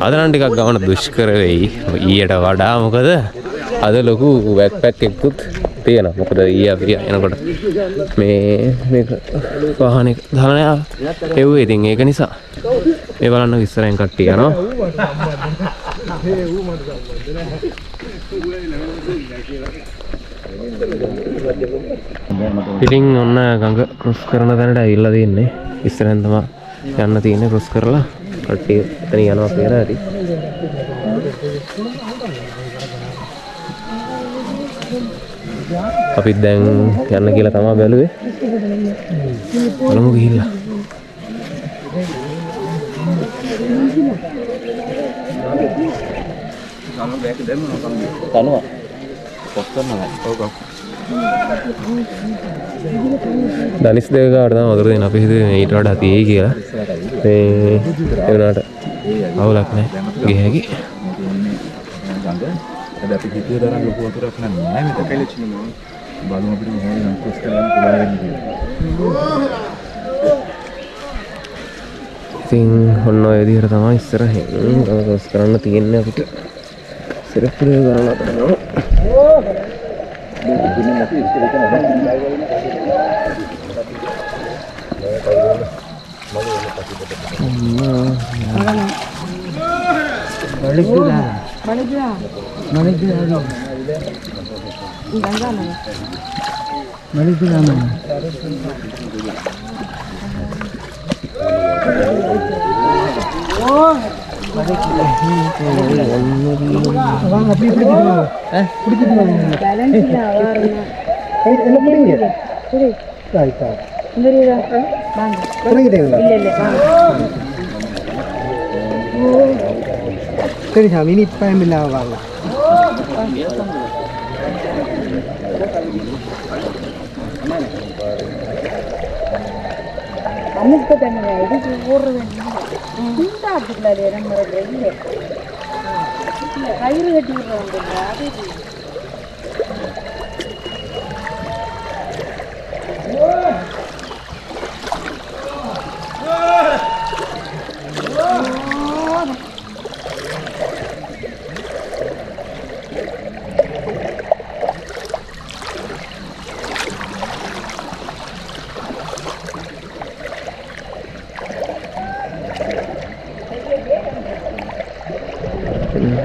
අද නම් ටිකක් ගමන දුෂ්කර වෙයි ඊයට වඩා. මොකද අද ලොකු බෑක්පැක් එකකුත් තියෙනවා. මොකද ඊයේ අපි එනකොට මේක වාහනේ දාලා එව්වේ. ඉතින් ඒක නිසා මේ බලන්න ඉස්සරහෙන් කට්ටිය යනවා. ඉතින් ඔන්න ගඟ ක්‍රොස් කරන තැනට ඇවිල්ලා තියෙන්නේ. ඉස්සරහෙන් තමයි යන්න තියෙන්නේ. ක්‍රොස් කරලා කට්ටිය එතන යනවා කියලා ඇති. අපිත් දැන් යන්න කියලා තමයි බැලුවේ. බලමු ගිහිල්ලා. තනුවා පොස්තරනවා. ඔව්. දනිස් දෙක ගාවට තමයි වතුර දෙන. අපි හිතුවේ ඊට වඩා තියෙයි කියලා. මේ ඒ වුණාට අවුලක් නැහැ. ගිය හැකි. අපි හිතුවේ තරම් ලොකු වතුරක් නෑ මෙතන. කැලේචිනේ බලමු අපිට මොනවද නම් ක්‍රොස් කරන්න පුළුවන් වෙන්නේ කියලා. ඉතින් ඔන්න ඔය විදිහට තමයි ඉස්සරහින් ක්‍රොස් කරන්න තියෙන්නේ අපිට. සිරප්පුරේ කරලා කරනවා.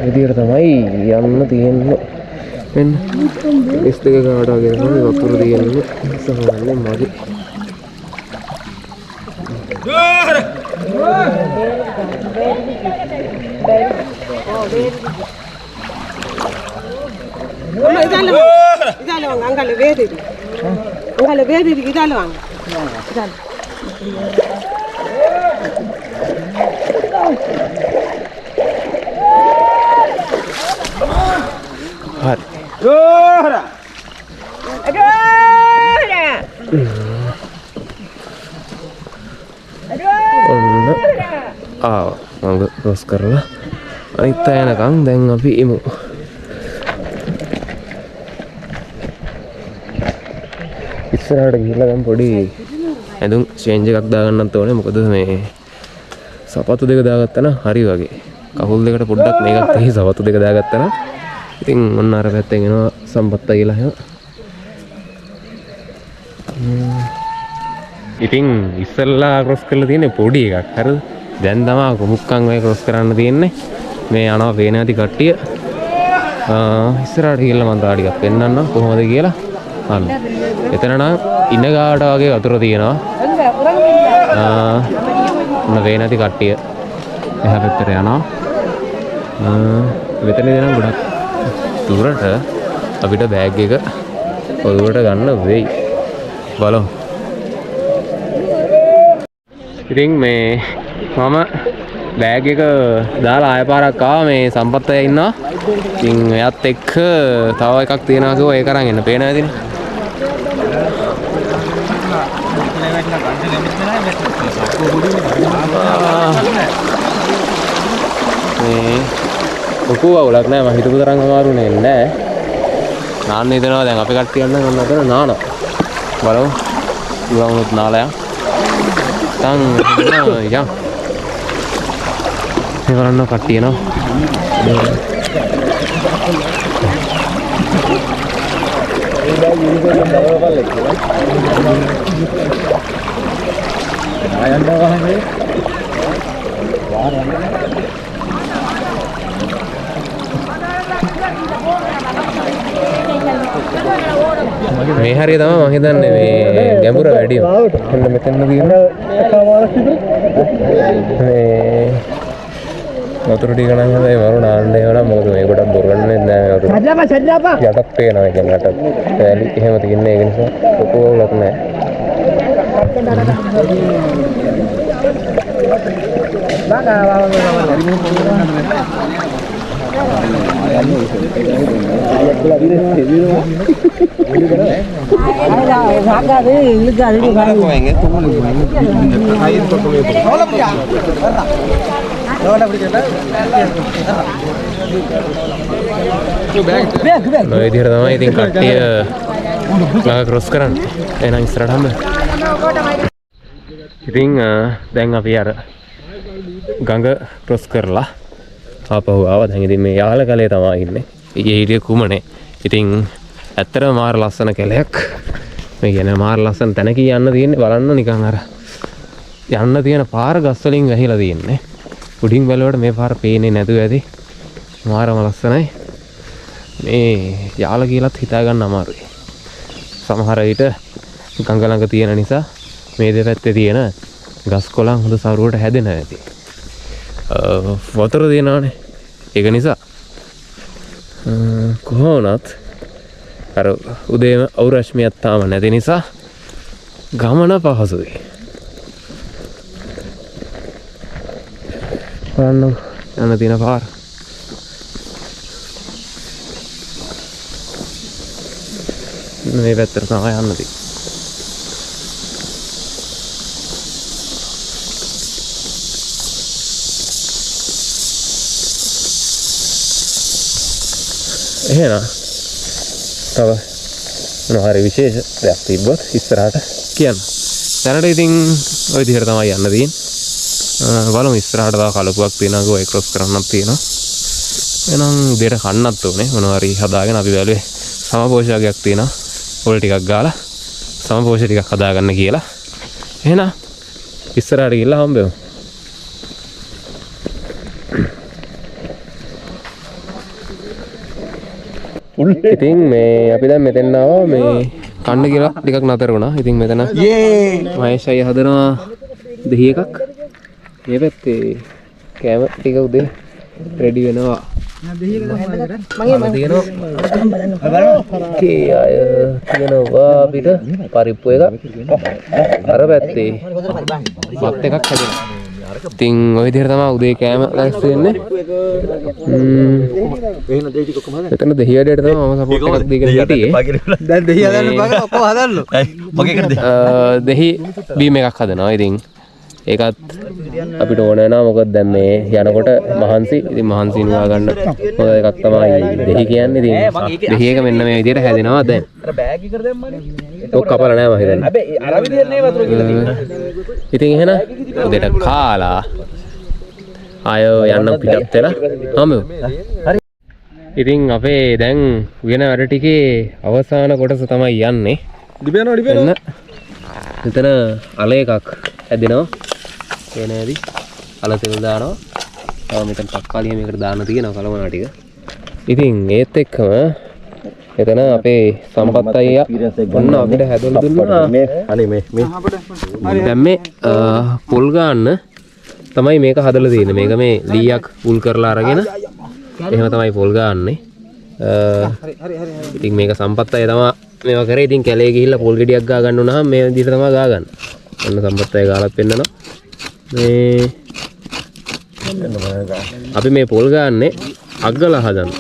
විදියට තමයි යන්න තියෙන්නේ. මෙන්න ඉස් දෙක ගාවට වගේ තමයි වතුර තියෙන්නේ. සමහරවිට මගේ ඔන්න ආවා මම ක්‍රොස් කරලා අනිත් අය යනකම් දැන් අපි ඉමු. ඉස්සරහට ගිහිල්ලා දැන් පොඩි ඇඳුම් චේන්ජ් එකක් දාගන්නත් ඕනේ. මොකද මේ සපත්තු දෙක දාගත්තා නම් හරි වගේ. කකුල් දෙකට පොඩ්ඩක් මේකක් තේ සපත්තු දෙක දාගත්තා නම් ඉතින් ඔන්න අර පැත්තෙන් එනවා සම්පත්ත කියලා එහෙම. ඉතින් ඉස්සල්ලා ක්‍රොස් කරලා තියෙන්නේ පොඩි එකක්. හරිද? දැන් තමයි කොමුක්කන් ඔය ක්‍රොස් කරන්න තියෙන්නේ. මේ යනවා පේන ඇති කට්ටිය. ඉස්සරහට ගිහලා මම තාඩියක් පෙන්නන්නම් කොහොමද කියලා. අන්න. එතන නම් ඉන්න ගාවට වගේ වතුර තියෙනවා. ඔන්න පේන ඇති කට්ටිය. එහා පැත්තට යනවා. මෙතනදී නම් ගොඩක් දුරට අපිට බෑග් එක ඔළුවට ගන්න වෙයි. බලමු. ඉතින් මේ මම බෑග් එක දාලා ආය පාරක් ආවා. මේ සම්පත් අය ඉන්නවා. ඉතින් එයාත් එක්ක තව එකක් තියෙනවා කිව්වා ඒක අරන් එන්න. පේන ඇතිනේ. මේ ඔකු අවුලක් නෑ. මම හිතපු තරම් අමාරු නෑ. නාන්න හිතනවා දැන් අපි කට්ටිය යන්න ඕන අතර නානවා. බලමු. ඉවවුනොත් නාලා යන්න. තන් යා. මේ බලන්න කට්ටිය එනවා. මේ හරිය තමයි මම හිතන්නේ මේ ගැඹුර වැඩි වෙනවා. මෙන්න මෙතන තියෙන මේ වතුර ටික නම් හදයි මරු නාන්න ඒවනම් මොකද මේ ගොඩක් බොර ගන්නෙ නැහැ වතුර. යටත් පේනවා ඒක නටත්. වැලි එහෙම තියන්නේ ඒක නිසා කොකෝලක් නැහැ. ඔය විදිහට තමයි ඉතින් කට්ටිය ළඟ ක්‍රොස් කරන්නේ. එහෙනම් ඉස්සරහට හම්බ. ඉතින් දැන් අපි අර ගඟ ක්‍රොස් කරලා ආපහු ආවා. දැන් ඉතින් මේ යාල කලේ තමයි ඉන්නේ. ඊයේ හිටිය කුමනේ. ඉතින් ඇත්තටම මාර ලස්සන කැලයක්. මේ කියන්නේ මාර ලස්සන තැනක යන්න තියෙන්නේ. බලන්න නිකන් අර යන්න තියෙන පාර ගස් වලින් වැහිලා තියෙන්නේ. උඩින් බැලුවට මේ පාර පේන්නේ නැතුව ඇති. මාරම ලස්සනයි. මේ යාල කියලාත් හිතා ගන්න අමාරුයි. සමහර විට ගඟ ළඟ තියෙන නිසා මේ දෙපැත්තේ තියෙන ගස් කොළන් හොඳ සරුවට හැදෙනවා ඇති. වතුර තියෙනවානේ. ඒක නිසා කොහොමවත් අර උදේම අවුරශ්මියක් තාම නැති නිසා ගමන පහසුයි. බලන්න යන තියෙන පාර. මේ පැත්තට තමයි යන්න තියෙන්නේ. එහෙනම් තව මොනවා හරි විශේෂ දෙයක් තිබ්බොත් ඉස්සරහට කියන්න. දැනට ඉතින් ওই විදිහට තමයි යන්න තියෙන්නේ. බලමු ඉස්සරහට තව කලපුවක් තියෙනවා. ඔය ක්‍රොස් කරන්නත් තියෙනවා. එහෙනම් උදේට කන්නත් ඕනේ. මොනවා හරි හදාගෙන අපි බැලුවේ සමපෝෂකයක් තියෙනවා. පොල් ටිකක් ගාලා සමපෝෂ ටිකක් හදාගන්න කියලා. එහෙනම් ඉස්සරහට ගිහලා හම්බෙමු. ඉතින් මේ අපි දැන් මෙතෙන් ආවා. මේ කන්න කියලා ටිකක් නතර වුණා. ඉතින් මෙතන මහේෂයි හදනවා දෙහි එකක්. මේ පැත්තේ කෑම ටික උදේ රෙඩි වෙනවා. මම තියෙනවා අපිට පරිප්පු එකක්. අර පැත්තේ මත් එකක් හැදෙනවා. ඉතින් ওই විදිහට තමයි උදේ කෑම ලෑස්ති වෙන්නේ. එහෙනම් දෙයි ටික කොහමද? එතන දෙහියඩේට තමයි මම සපෝට් එකක් දීගෙන හිටියේ. දැන් දෙහි හදන්න බෑ ඔක්කොම හදන්න. මගේ එකද? දෙහි බීම් එකක් හදනවා. ඉතින් ඒකත් අපිට ඕන වෙනවා. මොකද දැන් මේ යනකොට මහන්සි. ඉතින් මහන්සි නුවා ගන්න හොඳ එකක් තමයි දෙහි කියන්නේ. ඉතින් දෙහි එක මෙන්න මේ විදිහට හැදෙනවා දැන්. අර බෑග් එකට දැම්මනේ. ඔක් කපලා නෑ මම හිතන්නේ. හැබැයි අර විදිහට නේ වතුර කියලා තියෙන්නේ. ඉතින් එහෙනම් උදේට කාලා ආය යන්න පිටත් වෙලා හම්බෙමු. ඉතින් අපේ දැන් වෙන වැඩ ටිකේ අවසාන කොටස තමයි යන්නේ. ඩිබේනවා. එතන අල එකක් හැදෙනවා. ඒ නෑදි අල තෙල් දානවා. තව මෙතන තක්කාලිය මේකට දාන්න තියෙනවා කලමනා ටික. ඉතින් ඒත් එක්කම එතන අපේ සම්පත් අයියා ඔන්න අපිට හැදලා දුන්නා. අනේ මේ දැන් මේ පොල් ගන්න තමයි මේක හදලා තියෙන්නේ. මේක මේ ලීයක් උල් කරලා අරගෙන එහෙම තමයි පොල් ගන්නනේ. ඉතින් මේක සම්පත් අය තමයි මේවා කරේ. ඉතින් කැලේ ගිහිල්ලා පොල් ගෙඩියක් ගා ගන්න උනහම මේ විදිහට තමයි ගා ගන්න. ඔන්න සම්පත් අය ගාලත් පෙන්නනවා. මේ අපි මේ පොල් ගන්නේ අග්ගලා හදන්න.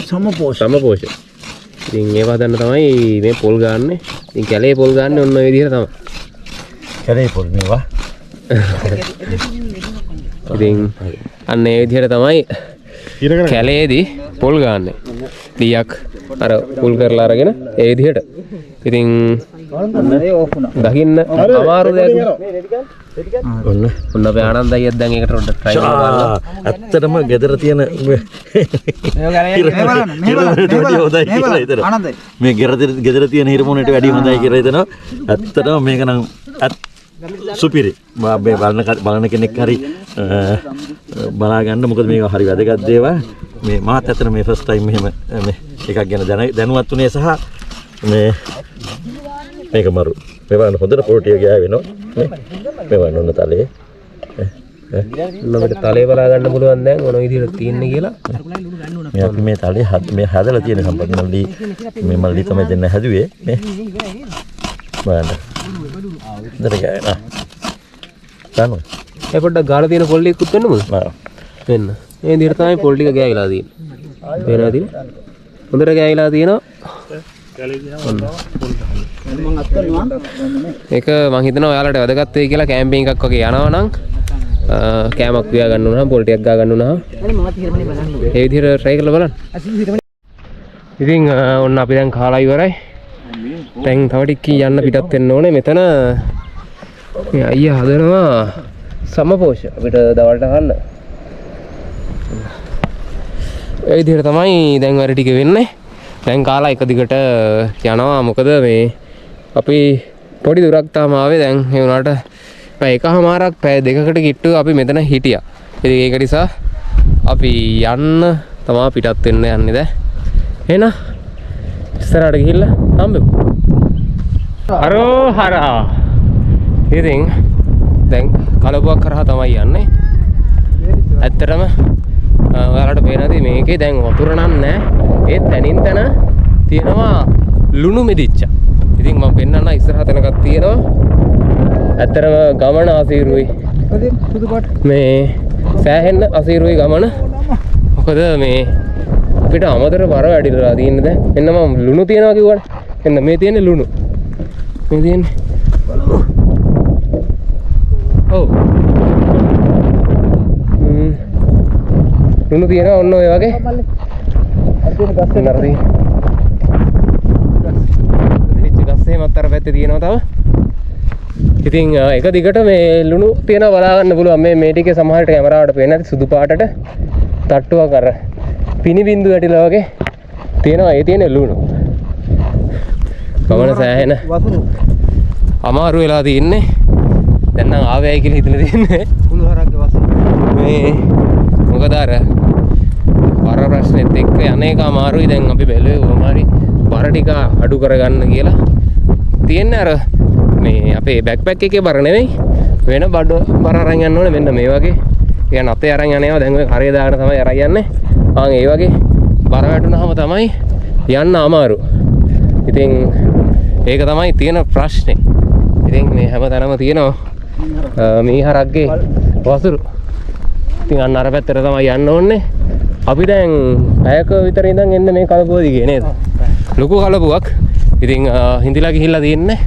සමපෝෂ. ඉතින් ඒව හදන්න තමයි මේ පොල් ගන්නෙ. ඉතින් කැලේ පොල් ගන්න ඔන්න ඔය විදිහට තමයි. කැලේ පොල් මේවා. ඉතින් අන්න ඒ විදිහට තමයි කැලේදී පොල් ගන්නෙ. ලියක් අර පුල් කරලා අරගෙන ඒ විදිහට. ඉතින් දකින්න අමාරු දෙයක්. ඔන්න අපේ ආනන්ද අයියත් දැන් ඒකට පොඩ්ඩක් try කරලා බලන්න. ඇත්තටම ගෙදර තියෙන මේ ගෙදර තියෙන හිරමොනට වැඩි හොඳයි කියලා හිතනවා. ඇත්තටම මේක නම් සුපිරි. මේ බලන කෙනෙක් හරි බලා ගන්න. මොකද මේක හරි වැදගත් දේවල්. මේ මාත් ඇත්තට මේ ෆස්ට් ටයිම් මෙහෙම මේ එකක් ගැන දැනුවත් උනේ සහ මේ මේක මරු. මේ බලන්න හොඳට පොරටිය ගෑවෙනවා. මේ බලන්න ඔන්න තලේ. ඔන්න අපිට තලේ බලා ගන්න පුළුවන් දැන් මොන විදිහට තියෙන්නේ කියලා. මේ අපි මේ තලේ මේ හදලා තියෙන සම්පත් මල්ලි මේ මල්ලි තමයි දෙන්න හැදුවේ නේ. බලන්න. හොඳට ගෑවෙනවා. ගන්නවා. ඒ පොඩ්ඩක් ගාලා තියෙන පොල් ටිකකුත් වෙන්නමද? වෙන්න. මේ විදිහට තමයි පොල් ටික ගෑවිලා තියෙන්නේ. පේනවද? හොඳට ගෑවිලා තියෙනවා. ඒක මං හිතනවා ඔයාලට වැදගත් වෙයි කියලා කැම්පින් එකක් වගේ යනවා නම් කෑමක් වියා ගන්න උනහම පොල් ටිකක් ගා ගන්න උනහම ඒ විදිහට try කරලා බලන්න. ඉතින් ඔන්න අපි දැන් කාලා ඉවරයි. දැන් තව ටිකකින් යන්න පිටත් වෙන්න ඕනේ. මෙතන මේ අයියා හදනවා සමපෝෂ අපිට දවල්ට කන්න. ඒ විදිහට තමයි දැන් වැඩ ටික වෙන්නේ. දැන් කාලා එක දිගට යනවා. මොකද මේ අපි පොඩි දුරක් තාම ආවේ. දැන් ඒ වුණාට පැය එකමාරක් පැය දෙකකට කිට්ටු අපි මෙතන හිටියා. ඉතින් ඒක නිසා අපි යන්න තමයි පිටත් වෙන්න යන්නේ දැන්. එහෙනම් ඉස්සරහට ගිහිල්ලා හම්බෙමු. හරෝ හරා. ඉතින් දැන් කලබුවක් කරා තමයි යන්නේ. ඇත්තටම ඔයාලට පේනද මේකේ දැන් වතුර නෑ. ඒත් තනින් තන තියෙනවා ලුණු මෙදිච්ච. ඉතින් මම පෙන්නන්න ඉස්සරහ තැනකක් තියෙනවා. ඇත්තටම ගමන අසීරුයි. මේ සෑහෙන්න අසීරුයි ගමන. මොකද මේ අපිට අමතර බර වැඩිලා තියෙන්නේ දැන්. එන්න මම ලුණු තියනවා කිව්වනේ. එන්න මේ තියෙන්නේ ලුණු. මේ තියෙන්නේ. ඔව්. ලුණු තියෙනවා ඔන්න ඔය වගේ. නරදී. පිච්ච ගස්සේ මත්තර පැත්තේ තියෙනවා තව. ඉතින් එක දිගට මේ ලුණු තියෙනවා බලා ගන්න පුළුවන්. මේ ටිකේ සමහරට කැමරාවට පේන්නේ නැති සුදු පාටට තට්ටුවක් අර පිනි බින්දු වැටිලා වගේ තියෙනවා. ඒ තියෙන්නේ ලුණු. ගමන සෑහෙන අමාරු වෙලා තින්නේ. දැන් නම් ආවේයි කියලා හිතලා තින්නේ. කුළුහරක්ගේ වසන. මේ මොකද අර බර ප්‍රශ්නෙත් එක්ක අනේක අමාරුයි. දැන් අපි බැලුවේ කොහොමරි බර ටික අඩු කරගන්න කියලා. තියෙන්නේ අර මේ අපේ බෑක්පැක් එකේ බර නෙවෙයි වෙන බර අරන් යන්න ඕනේ. මෙන්න මේ වගේ. يعني අපේ අරන් යන්නේවා දැන් ඔය කරේ දාගෙන තමයි අරන් යන්නේ. ආන් ඒ වගේ බර වැටුනහම තමයි යන්න අමාරු. ඉතින් ඒක තමයි තියෙන ප්‍රශ්නේ. ඉතින් මේ හැමතැනම තියෙනවා මේ හරක්ගේ වසුරු. ඉතින් අන්න අර පැත්තට තමයි යන්න ඕනේ. අපි දැන් පැයක විතර ඉඳන් එන්න මේ කලපුව දිගේ නේද? ලොකු කලපුවක්. ඉතින් හිඳිලා ගිහිල්ලා තියෙන්නේ.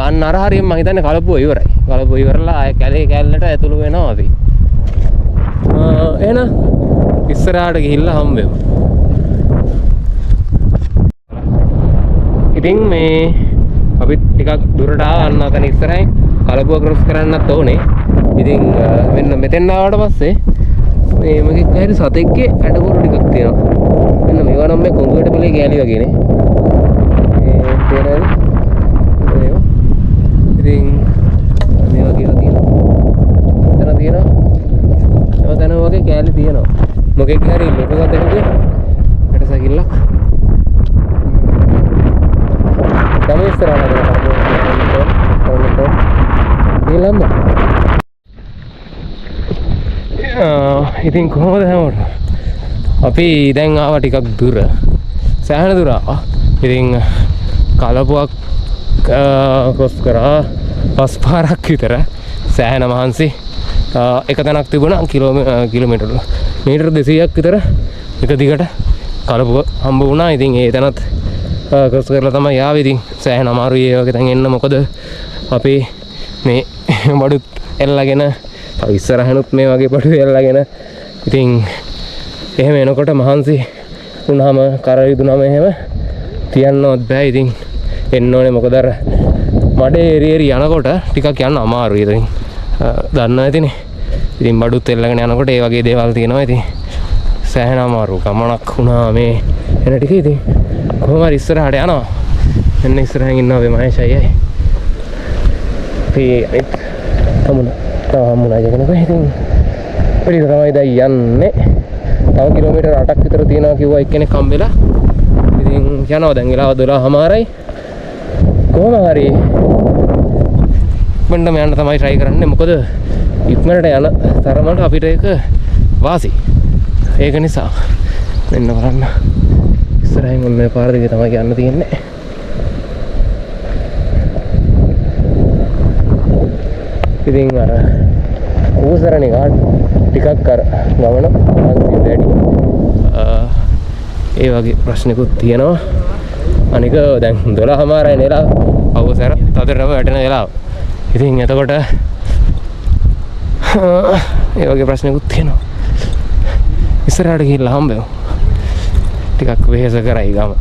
අන්න අර හරියෙන් මම හිතන්නේ කලපුව ඉවරයි. කලපුව ඉවරලා ආය කැලේට ඇතුළු වෙනවා අපි. එහෙනම් ඉස්සරහට ගිහිල්ලා හම්බෙමු. ඉතින් මේ අපි ටිකක් දුරට ආවන්න අතන ඉස්සරහින් කලපුව ක්‍රොස් කරන්නත් ඕනේ. ඉතින් මෙන්න මෙතෙන් ආවට පස්සේ මේ මගේ කැරි සතෙක්ගේ ඇටකොරු ටිකක් තියෙනවා. මෙන්න මේවා නම් මේ කොංගුවට පිළේ කෑලි වගේනේ. මේ තේරෙනවද? මේවා. ඉතින් මේවා කියලා තියෙනවා. එතන තියෙනවා. එතන වගේ කෑලි තියෙනවා. මොකෙක් හරි ලොකු සතෙකුගේ ඇටසකිල්ලක්. Kami istirahat dulu. Ini lama. ඉතින් කොහොමද හැමෝටම අපි දැන් ආවා ටිකක් දුර සෑහෙන දුර ආවා. ඉතින් කලපුවක් ක්‍රොස් කරා පස් පාරක් විතර සෑහෙන මහන්සි එක තැනක් තිබුණා කිලෝමීටර මීටර 200ක් විතර එක දිගට කලපුව හම්බ වුණා. ඉතින් ඒ තැනත් ක්‍රොස් කරලා තමයි ආවේ. ඉතින් සෑහෙන අමාරුයි ඒ වගේ තැන් එන්න. මොකද අපි මේ බඩුත් එල්ලගෙන ඉස්සරහනුත් මේ වගේ බඩු එල්ලගෙන ඉතින් එහෙම එනකොට මහන්සි වුණාම කර යුදුනම එහෙම තියන්නවත් බෑ. ඉතින් එන්න ඕනේ මොකද අර මඩේ එරි යනකොට ටිකක් යන්න අමාරුයි. ඉතින් දන්නවා ඇතිනේ. ඉතින් බඩුත් එල්ලගෙන යනකොට ඒ වගේ දේවල් තියෙනවා. ඉතින් සෑහෙන අමාරු ගමනක් වුණා මේ එන ටික. ඉතින් කොහොම හරි ඉස්සරහට යනවා. එන්න ඉස්සරහින් ඉන්නවා මේ මහේෂ් අයියා. අපි හමුණා ජගනක. ඉතින් පිළිද තමයි දැන් යන්නේ. තව කිලෝමීටර් 8ක් විතර තියෙනවා කිව්වා එක්කෙනෙක් හම්බෙලා. ඉතින් යනවා දැන් වෙලාව 12:00යි. කොහොම හරි බණ්ඩම යන්න තමයි try කරන්නේ. මොකද ඉක්මනට යන තරමට අපිට ඒක වාසි. ඒක නිසා මෙන්න බලන්න ඉස්සරහින් ඔන්න මේ පාර දිගේ තමයි යන්න තියෙන්නේ. ඉතින් අර ඌසරණේ ගාඩ් ටිකක් අර ගමන අන්තිම වැඩි. ඒ වගේ ප්‍රශ්නකුත් තියෙනවා. අනික දැන් 12:00යි නෙලා අවසර තදරම වැටෙන වෙලාව. ඉතින් එතකොට ඒ වගේ ප්‍රශ්නකුත් තියෙනවා. ඉස්සරහට ගිහිල්ලා හම්බෙමු. ටිකක් වෙහෙස කරයි ගම.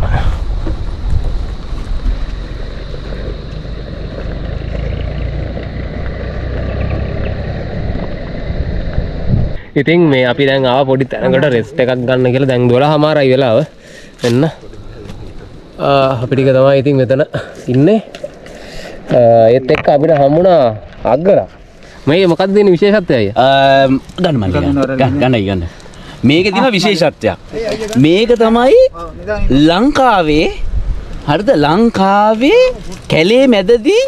ඉතින් මේ අපි දැන් ආව පොඩි තැනකට රෙස්ට් එකක් ගන්න කියලා. දැන් 12:00යි වෙලාව. එන්න අපි ටික තමයි ඉතින් මෙතන ඉන්නේ. ඒත් එක්ක අපිට හම්බුණා අග්ගලා. මේ මොකක්ද දෙන විශේෂත්වය අයියා? ගන්න මල්ලි ගන්න. මේකේ තියෙන විශේෂත්වයක්. මේක තමයි ලංකාවේ හරිද? ලංකාවේ කැලේ මැදදී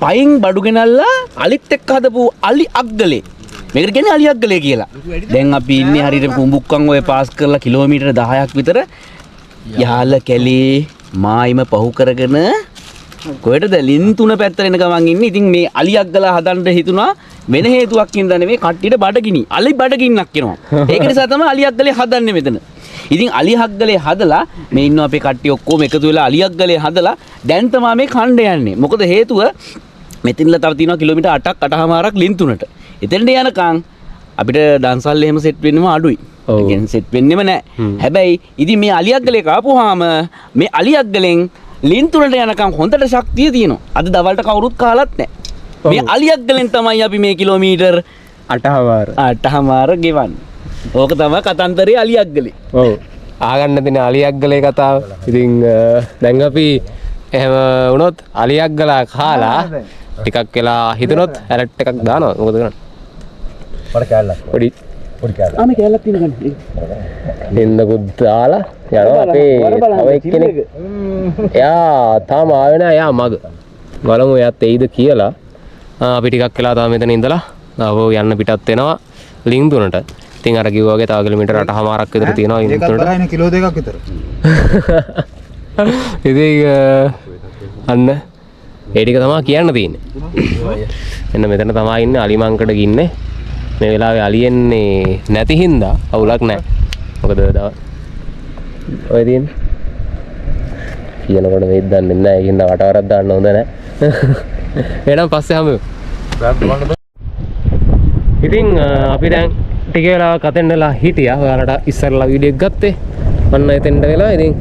පයින් බඩු ගෙනල්ලා අලිත් එක්ක හදපු අලි අග්ගලේ. මේකට කියන්නේ අලි අග්ගලේ කියලා. දැන් අපි ඉන්නේ හරියට කුඹුක්කන් ඔය පාස් කරලා කිලෝමීටර 10ක් විතර යහල කැලේ මායිම පහු කරගෙන කොහෙටද ලින්තුන පැත්තට එන ගමන් ඉන්නේ. ඉතින් මේ අලි අග්ගලා හදන්න හිතුණා වෙන හේතුවක් හින්දා නෙමෙයි, කට්ටියට බඩගිනි. අලි බඩගින්නක් එනවා. ඒක නිසා තමයි අලි අග්ගලේ හදන්නේ මෙතන. ඉතින් අලි අග්ගලේ හදලා මේ ඉන්න අපේ කට්ටිය ඔක්කොම එකතු වෙලා අලි අග්ගලේ හදලා දැන් තමයි මේ කණ්ඩ යන්නේ. මොකද හේතුව මෙතනලා තව තියෙනවා කිලෝමීටර් 8ක් 8මාරක් ලින්තුනට. එතෙන්ට යනකම් අපිට දන්සල් එහෙම සෙට් වෙන්නම අඩුයි. ඒ කියන්නේ සෙට් වෙන්නෙම නැහැ. හැබැයි ඉතින් මේ අලි අග්ගලේ කාපුවාම මේ අලි අග්ගලෙන් ලින්තුනට යනකම් හොඳට ශක්තිය තියෙනවා. අද දවල්ට කවුරුත් කාලත් නැහැ. මේ අලි අග්ගලෙන් තමයි අපි මේ කිලෝමීටර් 8මාර ගෙවන්නේ. ඕක තමයි කතන්දරේ අලි අග්ගලේ. ඔව්. ආගන්න දෙන අලි අග්ගලේ කතාව. ඉතින් දැන් අපි එහෙම වුණොත් අලි අග්ගලා කාලා ටිකක් වෙලා හිතනොත් ඇලට් එකක් දානවා. මොකද කරන්නේ? පොඩි කෑල්ලක්. ආ මේ කෑල්ලක් තියෙන ගන්න. දෙන්නකුත් දාලා යනවා අපේ තව එක්කෙනෙක්. එයා තාම ආවේ නැහැ. එයා මග. බලමු එයාත් එයිද කියලා. අපි ටිකක් වෙලා තාම මෙතන ඉඳලා ආවෝ යන්න පිටත් වෙනවා ලින්දුනට. ඉතින් අර කිව්වා වගේ තව කිලෝමීටර් 8මාරක් විතර තියෙනවා ලින්දුනට. ඒකත් බරයිනේ කිලෝ 2ක් විතර. ඉතින් අන්න ඒ ටික තමයි කියන්න තියෙන්නේ. එන්න මෙතන තමයි ඉන්නේ අලිමංකඩ ඉන්නේ. මේ වෙලාවේ අලියෙන්නේ නැති හින්දා අවුලක් නැහැ. මොකද ඔය තියෙන්නේ කියනකොට මේ දන්නේ නැහැ. ඒකින්ද වටවරක් දාන්න හොඳ නැහැ. එහෙනම් පස්සේ හමු. ඉතින් අපි දැන් ටික වෙලාවක් අතෙන් වෙලා හිටියා. ඔයාලට ඉස්සරලා වීඩියෝ එකක් ගත්තේ. අන්න එතෙන්ට වෙලා ඉතින්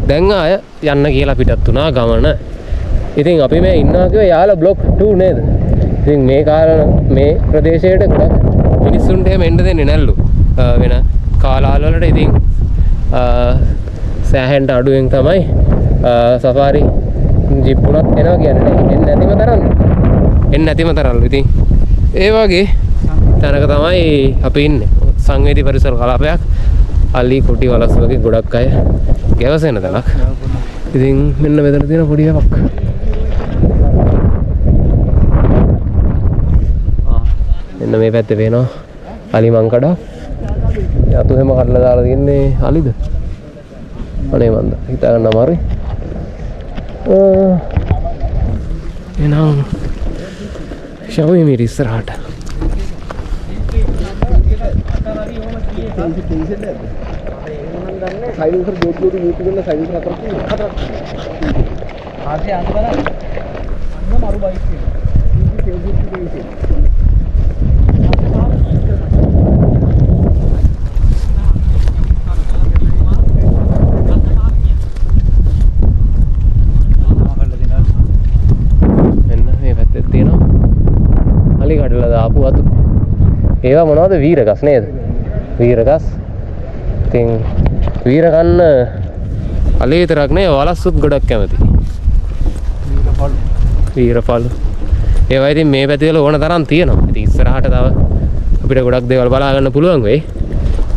දැන් ආය යන්න කියලා පිටත් වුණා ගමන. ඉතින් අපි මේ ඉන්නවා කිව්වේ යාල බ්ලොක් 2 නේද? ඉතින් මේ කාරණ මේ ප්‍රදේශයට ගොඩක් මිනිස්සුන්ට එහෙම එන්න දෙන්නේ නැල්ලු. වෙන කාලාවල් වලට ඉතින් සෑහෙන්න අඩුවෙන් තමයි සෆාරි ජිප් උනත් එනවා කියන්නේ. එන්නේ නැතිම තරම්ලු. ඉතින් ඒ වගේ තැනක තමයි අපි ඉන්නේ. සංවේදී පරිසර කලාපයක්. අලි කුටි වලස් වගේ ගොඩක් අය ගැවසෙන තැනක්. ඉතින් මෙන්න මෙතන තියෙන පොඩි එකක්. මෙන්න මේ පැත්තේ පේනවා අලි මංකඩ. යතු හැම කඩලා දාලා තියන්නේ අලිද? අනේ මන්ද හිතා ගන්න අමාරුයි. එනවා ශවි මිරි ඉස්සරහට. සයිලන්සර් ගේට් ගේට් යූටි කරන සයිලන්සර් හතරක් තියෙනවා. ආසේ අන්න බලන්න. අන්න මරු බයික් තියෙනවා. මෙන්න මේ පැත්තේ තියෙනවා අලි කඩලා දාපු වතු. ඒවා මොනවද? වීරගස් නේද? වීරගස්. ඉතින් වීර කන්න අලි විතරක් නේ වලස්සුත් ගොඩක් කැමති. වීරපළු. ඒවා ඉතින් මේ පැති වල ඕන තරම් තියෙනවා. ඉතින් ඉස්සරහට තව අපිට ගොඩක් දේවල් බලා ගන්න පුළුවන් වෙයි.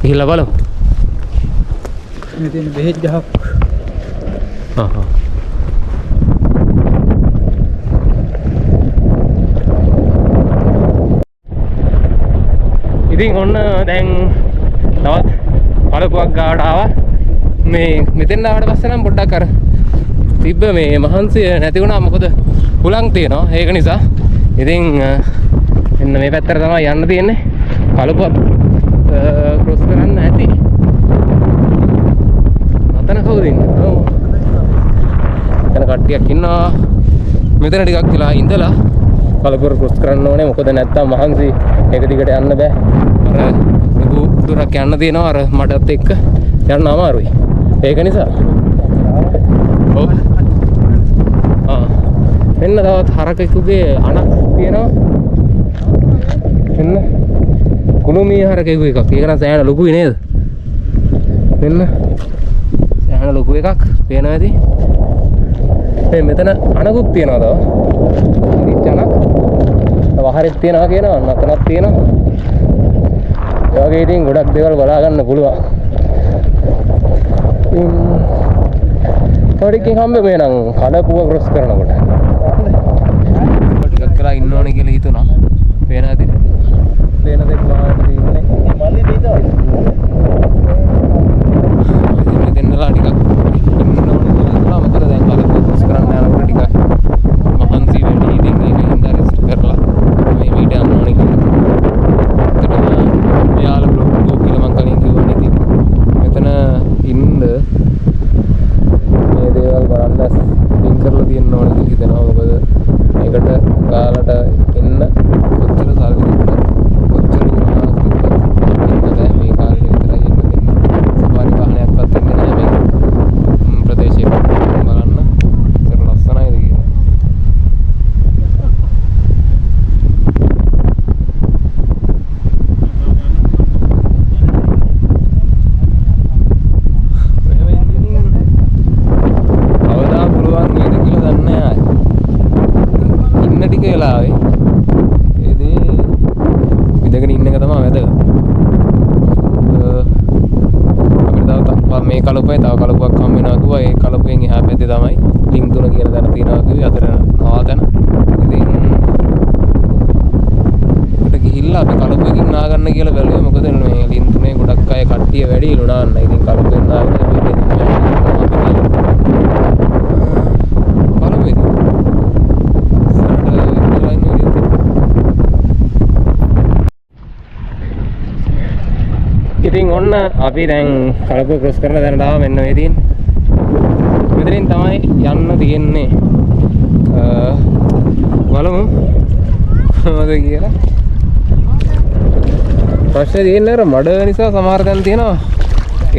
ගිහිල්ලා බලමු. මේ තියෙන බෙහෙත් ගහක්. ඉතින් ඔන්න දැන් තවත් පළපුවක් ගාවට ආවා. මේ මෙතෙන් ආවට පස්සේ නම් පොඩ්ඩක් අර තිබ්බ මේ මහන්සිය නැති වුණා. මොකද හුලං තියෙනවා. ඒක නිසා ඉතින් එන්න මේ පැත්තට තමයි යන්න තියෙන්නේ. පළපුවක් ක්‍රොස් කරන්න ඇති. මතන කවුද ඉන්නේ? ඔව්. එතන කට්ටියක් ඉන්නවා. මෙතන ටිකක් වෙලා ඉඳලා පළපුව ක්‍රොස් කරන්න ඕනේ. මොකද නැත්තම් මහන්සි එක දිගට යන්න බෑ. අර දුරක් යන්න තියෙනවා. අර මඩත් එක්ක යන්න අමාරුයි. ඒක නිසා ඔව්. මෙන්න තවත් හරකෙකුගේ අණක් තියෙනවා. මෙන්න කුළුමී හරකෙකු එකක්. ඒක නම් සෑහෙන ලොකුයි නේද? මෙන්න සෑහෙන ලොකු එකක් පේනවා ඇති. මේ මෙතන අණකුත් තියෙනවා තව. ඉච්ච අණක්. තව හරෙක් තියෙනවා කියනවා. නතනක් තියෙනවා. ඒ වගේ ඉතින් ගොඩක් දේවල් බලා ගන්න පුළුවන්. පොඩිකින් හම්බ වෙනනම් කඩපුව ක්‍රොස් කරනකොට ටිකක් වෙලා ඉන්න ඕනේ කියලා හිතුණා. පේන ඇති. පේන දෙයක් වාහනේ ඉන්නේ. මල්ලි දීලා. ඉතින් දෙන්නලා ටිකක් ඉන්න ඕනේ කියලා හිතුණා. මොකද දැන් කඩපුව ක්‍රොස් කරන්න යනකොට ටිකක් මහන්සි වෙන්නේ. ඉතින් ඒක හින්දා රිස්ක් කරලා මේ වීඩියෝ යන්න ඕනේ කියලා. යාල බ්ලොග් කියලා මම කලින් කිව්වනේ. ඉතින් මෙතන ඉන්න මේ දේවල් බලන්න ලින්ක් කරලා තියෙන්න ඕනේ කියලා හිතනවා. මොකද මේකට ඔයාලට එන්න කොච්චර සල්ලි දුන්නත් කොච්චර වුණා කියලා මේ කාලේ විතරයි එන්න දෙන්නේ. සෆාරි වාහනයක්වත් එන්නේ නැහැ මේ ප්‍රදේශයේ. බලන්න ඉතර ලස්සනයිද කියලා. මේ කලුපේ තව කලුපක් හම් වෙනවා කිව්වා. ඒ කලුපෙන් එහා පැත්තේ තමයි ලින්ක් 3 කියන තැන තියෙනවා කිව්වේ. අතර ආතන. ඉතින් ඒකට ගිහිල්ලා අපි කලුපෙකින් නා ගන්න කියලා බැලුවේ. මොකද මේ ලින්ක් 3 ගොඩක් අය කට්ටිය වැඩිලු නාන්න. ඉතින් කලුපෙන් නාගෙන බලමු ඉතින්. ඉතින් ඔන්න අපි දැන් කලපුව ක්‍රොස් කරලා දැනට ආව මෙන්න මේ තියෙන්නේ. මෙතනින් තමයි යන්න තියෙන්නේ. බලමු මොකද කියලා. ප්‍රශ්නේ තියෙන්නේ අර මඩ නිසා සමහර තැන් තියෙනවා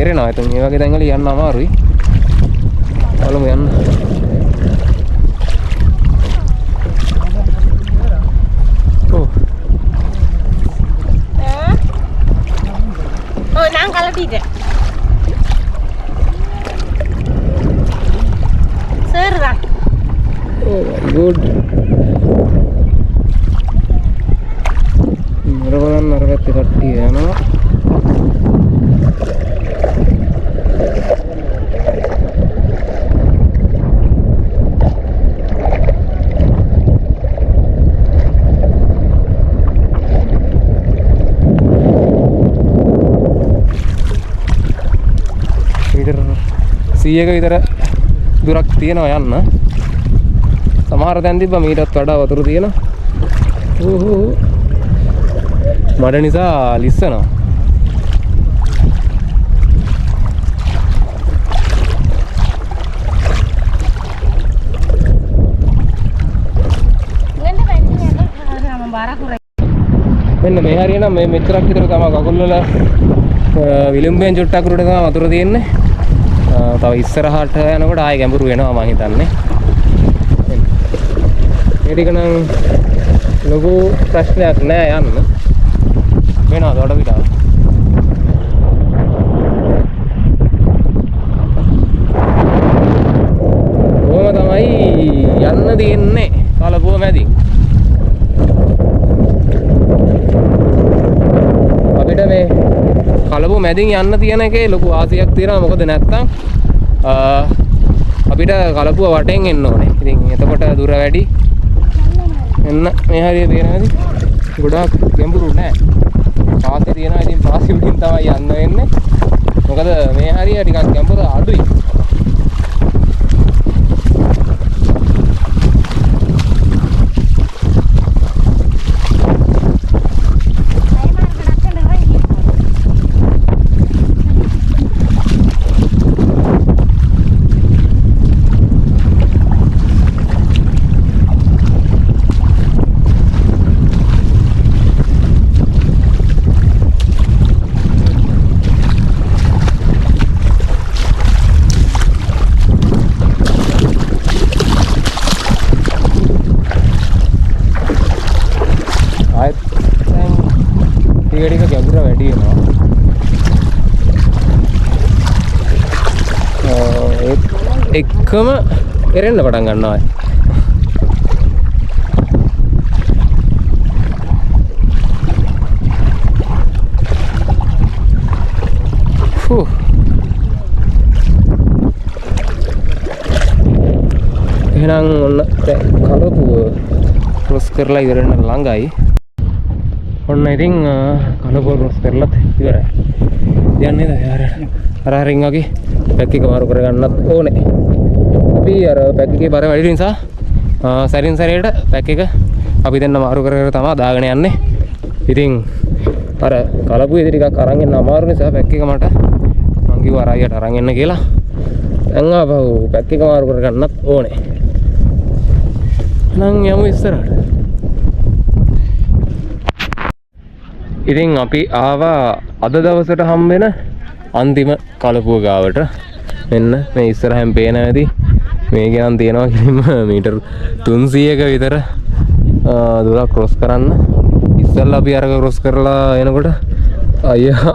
එරෙනවා. ඉතින් මේ වගේ තැන් වල යන්න අමාරුයි. බලමු යන්න. nang kalau tidak serang oh my god merawat narawat katti yana සියයක විතර දුරක් තියෙනවා යන්න. සමහර තැන් තිබ්බා මීටත් වඩා වතුර තියෙනවා. මඩ නිසා ලිස්සනවා. මෙන්න මේ හරිය නම් මේ මෙච්චරක් විතර තමයි කකුල් වල විලුඹෙන් චුට්ටක් උඩට තමයි වතුර තියෙන්නේ. තව ඉස්සරහට යනකොට ආයෙ ගැඹුරු වෙනවා මම හිතන්නේ. මේ ටික නම් ලොකු ප්‍රශ්නයක් නෑ යන්න. වෙනවද වඩ පිටාව? කොහොම තමයි යන්න තියෙන්නේ කලපුව මැදින්. අපිට මේ කලපුව මැදින් යන්න තියෙන එකේ ලොකු ආසියක් තියෙනවා. මොකද නැත්තම් අපිට කලපුව වටෙන් එන්න ඕනේ. ඉතින් එතකොට දුර වැඩි. එන්න මේ හරිය තියෙනවාද? ගොඩාක් ගැඹුරු නෑ. පාසෙ තියෙනවා. ඉතින් පාසෙ උඩින් තමයි යන්න වෙන්නේ. මොකද මේ හරිය ටිකක් ගැඹුර අඩුයි. ටික ගැඹුර වැඩි වෙනවා. එක්කම එරෙන්න පටන් ගන්නවා. එහෙනම් ඔන්න කලපුව ක්‍රොස් කරලා ඉවරන ළඟයි. ඔන්න ඉතින් කලපුව ක්‍රොස් කරලත් ඉවරයි. යන්නේ අර හරින් වගේ පැක් එක මාරු කරගන්නත් ඕනේ. අපි අර පැක් එකේ බර වැඩි නිසා සැරින් සැරේට පැක් එක අපි දෙන්න මාරු කර කර තමයි දාගෙන යන්නේ. ඉතින් අර කලපුවේ ටිකක් අරන් එන්න අමාරු නිසා පැක් එක මට මං කිව්වා අරයට අරන් එන්න කියලා. දැන් ආපහු පැක් එක මාරු කරගන්නත් ඕනේ. නම් යමු ඉස්සරහට. ඉතින් අපි ආවා අද දවසට හම්බෙන අන්තිම කලපුව ගාවට. මෙන්න මේ ඉස්සරහෙන් පේන ඇති මේ ගියන් තියෙනවා කිලිම මීටර් 300ක විතර දුරක් ක්‍රොස් කරන්න. ඉස්සෙල්ලා අපි අරක ක්‍රොස් කරලා එනකොට අයියා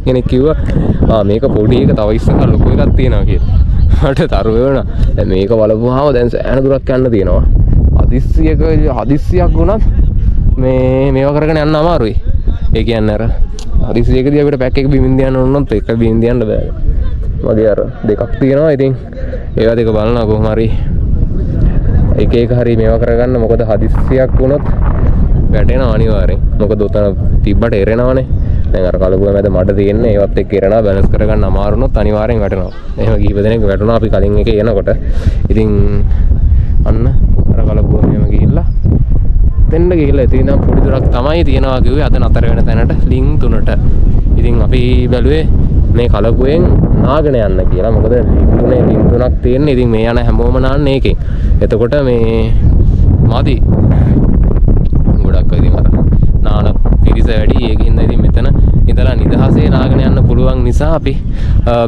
කෙනෙක් කිව්වා මේක පොඩි එක තව ඉස්සරහ ලොකු එකක් තියෙනවා කියලා. මට තරුව වෙනවා. දැන් මේක බලපුවාම දැන් සෑහෙන දුරක් යන්න තියෙනවා. හදිස්සියක් වුණත් මේවා කරගෙන යන්න අමාරුයි. ඒ කියන්නේ අර හදිස්සියකදී අපිට පැක් එක බිමින් තියන්න ඕනොත් එක බිමින් තියන්න බෑ. මගේ අර දෙකක් තියෙනවා. ඉතින් ඒවා දෙක බලනවා කොහොම හරි එක එක හරි මේවා කරගන්න. මොකද හදිස්සියක් වුණොත් වැටෙනවා අනිවාර්යෙන්. මොකද උතන තිබ්බට එරෙනවනේ. දැන් අර කලපුව මැද මඩ තියෙන්නේ ඒවත් එක්ක එරෙනවා. බැලන්ස් කරගන්න අමාරු වුණොත් අනිවාර්යෙන් වැටෙනවා. එහෙම කීප දෙනෙක් වැටුණා අපි කලින් එකේ එනකොට. ඉතින් අන්න අර කලපුව මෙහෙම ගිහිල්ලා දෙන්න ගිහිල්ලා ඉතින් නම් පොඩි දුරක් තමයි තියනවා කිව්වේ අද නතර වෙන තැනට ලින් 3ට. ඉතින් අපි බැලුවේ මේ කලපුවෙන් නාගෙන යන්න කියලා. මොකද ලින්තුනේ ලින් 3ක් තියෙන්නේ. ඉතින් මේ යන හැමෝම නාන්නේ ඒකෙන්. එතකොට මේ මදි ගොඩක් ඉතින් අර නාන පිරිස වැඩි. ඒකින්ද ඉතින් මෙතන ඉඳලා නිදහසේ නාගෙන යන්න පුළුවන් නිසා අපි